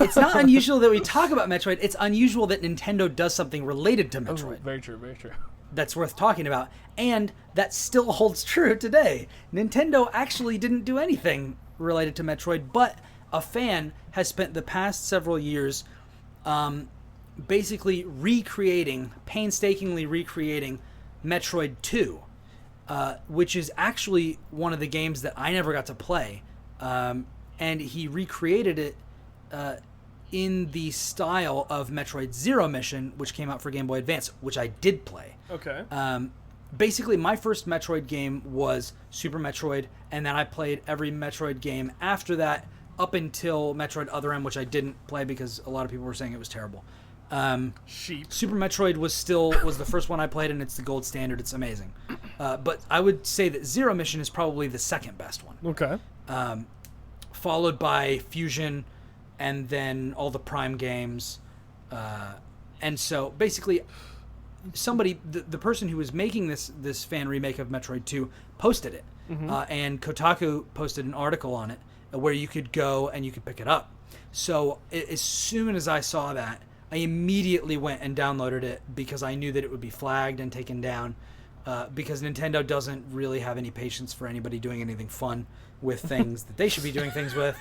It's not unusual that we talk about Metroid. It's unusual that Nintendo does something related to Oh, Metroid very true. Very true. that's worth talking about. And that still holds true today. Nintendo actually didn't do anything related to Metroid, but a fan has spent the past several years basically painstakingly recreating Metroid 2, which is actually one of the games that I never got to play. And he recreated it in the style of Metroid Zero Mission, which came out for Game Boy Advance, which I did play. Okay. Basically, my first Metroid game was Super Metroid, and then I played every Metroid game after that up until Metroid Other M, which I didn't play because a lot of people were saying it was terrible. Sheep. Super Metroid was the first one I played, and it's the gold standard. It's amazing. But I would say that Zero Mission is probably the second best one. Okay. Followed by Fusion, and then all the Prime games. And so basically, the person who was making this fan remake of Metroid 2 posted it. And Kotaku posted an article on it where you could go and you could pick it up. So as soon as I saw that, I immediately went and downloaded it because I knew that it would be flagged and taken down because Nintendo doesn't really have any patience for anybody doing anything fun with things that they should be doing things with.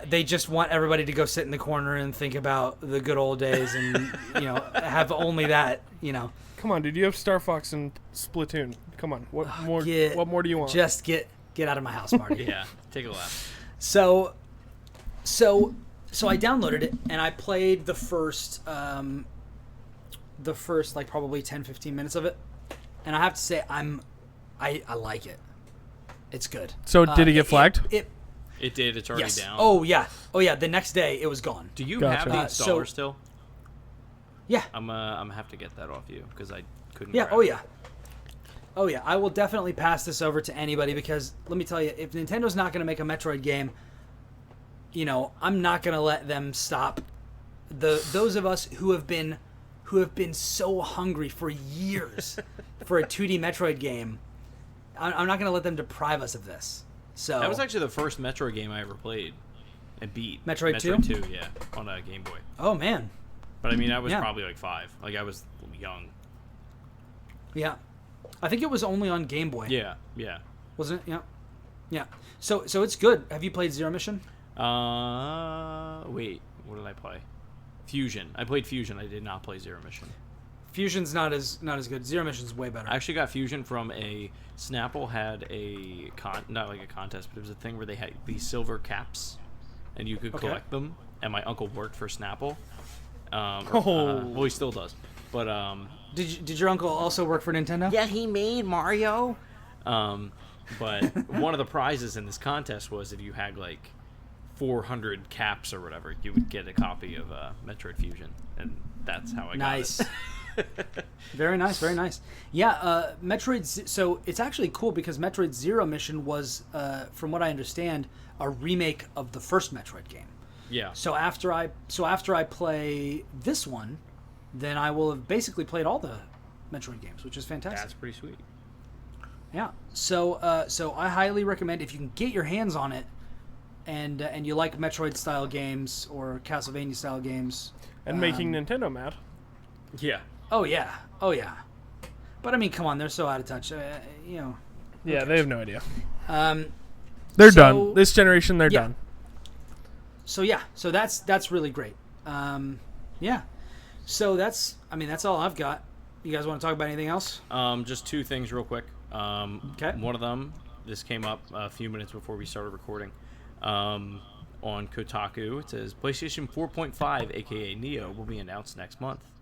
They just want everybody to go sit in the corner and think about the good old days and, have only that, Come on, dude. You have Star Fox and Splatoon. Come on. What more do you want? Just get out of my house, Marty. Yeah, take a lap. So I downloaded it and I played the first like probably 10-15 minutes of it, and I have to say I like it. It's good. So did it get flagged? It did. It's already Yes. down. Oh yeah. The next day it was gone. Do you Gotcha. have the installer still? Yeah. I'm gonna have to get that off you because I couldn't. Yeah. grab Oh it. yeah. Oh yeah. I will definitely pass this over to anybody because let me tell you, if Nintendo's not going to make a Metroid game, I'm not going to let them stop those of us who have been so hungry for years for a 2D Metroid game. I'm not going to let them deprive us of this. So That was actually the first Metroid game I ever played and beat. Metroid 2? 2, yeah, on a Game Boy. Oh man. But I mean, I was Yeah. probably like 5. Like I was young. Yeah. I think it was only on Game Boy. Yeah. Wasn't it? Yeah. Yeah. So it's good. Have you played Zero Mission? Wait, what did I play? Fusion. I played Fusion. I did not play Zero Mission. Fusion's not as good. Zero Mission's way better. I actually got Fusion from Snapple had not like a contest, but it was a thing where they had these silver caps, and you could collect them. And my uncle worked for Snapple. Well, he still does. But did your uncle also work for Nintendo? yeah, he made Mario. But one of the prizes in this contest was if you had like 400 caps or whatever, you would get a copy of Metroid Fusion, and that's how I got it. Very nice, very nice. Yeah, so it's actually cool because Metroid Zero Mission was, from what I understand, a remake of the first Metroid game. Yeah. So after I play this one, then I will have basically played all the Metroid games, which is fantastic. That's pretty sweet. Yeah. So I highly recommend if you can get your hands on it, and you like Metroid style games or Castlevania style games, And making Nintendo mad. Yeah. Oh yeah. But I mean, come on, they're so out of touch. Yeah, they have no idea. Um, They're So- done. This generation, they're yeah. done. So yeah, so that's really great. Yeah. So that's all I've got. You guys want to talk about anything else? Just two things real quick. Okay. One of them, this came up a few minutes before we started recording. On Kotaku, it says PlayStation 4.5, aka Neo, will be announced next month.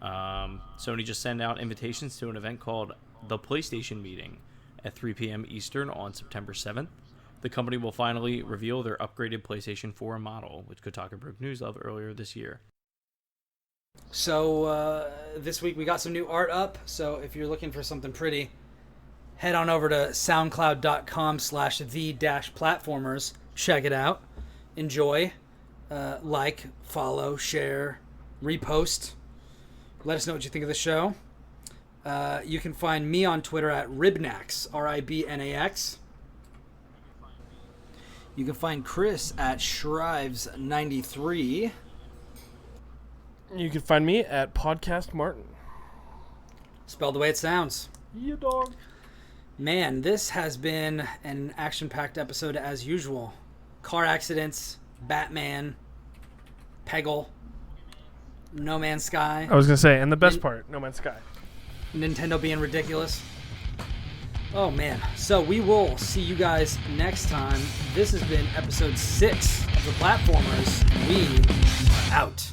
Sony just sent out invitations to an event called The PlayStation Meeting at 3 p.m. Eastern on September 7th. The company will finally reveal their upgraded PlayStation 4 model, which Kotaku broke news of earlier this year. So this week we got some new art up. So if you're looking for something pretty, head on over to soundcloud.com/the-platformers. Check it out. Enjoy. Like, follow, share, repost. Let us know what you think of the show. You can find me on Twitter at Ribnax, Ribnax. You can find Chris at Shrives93. You can find me at Podcast Martin. Spelled the way it sounds. Yeah, dog. Man, this has been an action-packed episode as usual. car accidents, Batman, Peggle, No Man's Sky, I was gonna say, and the best part, No Man's Sky. Nintendo being ridiculous. Oh man. So we will see you guys next time. This has been episode 6 of the Platformers. We are out.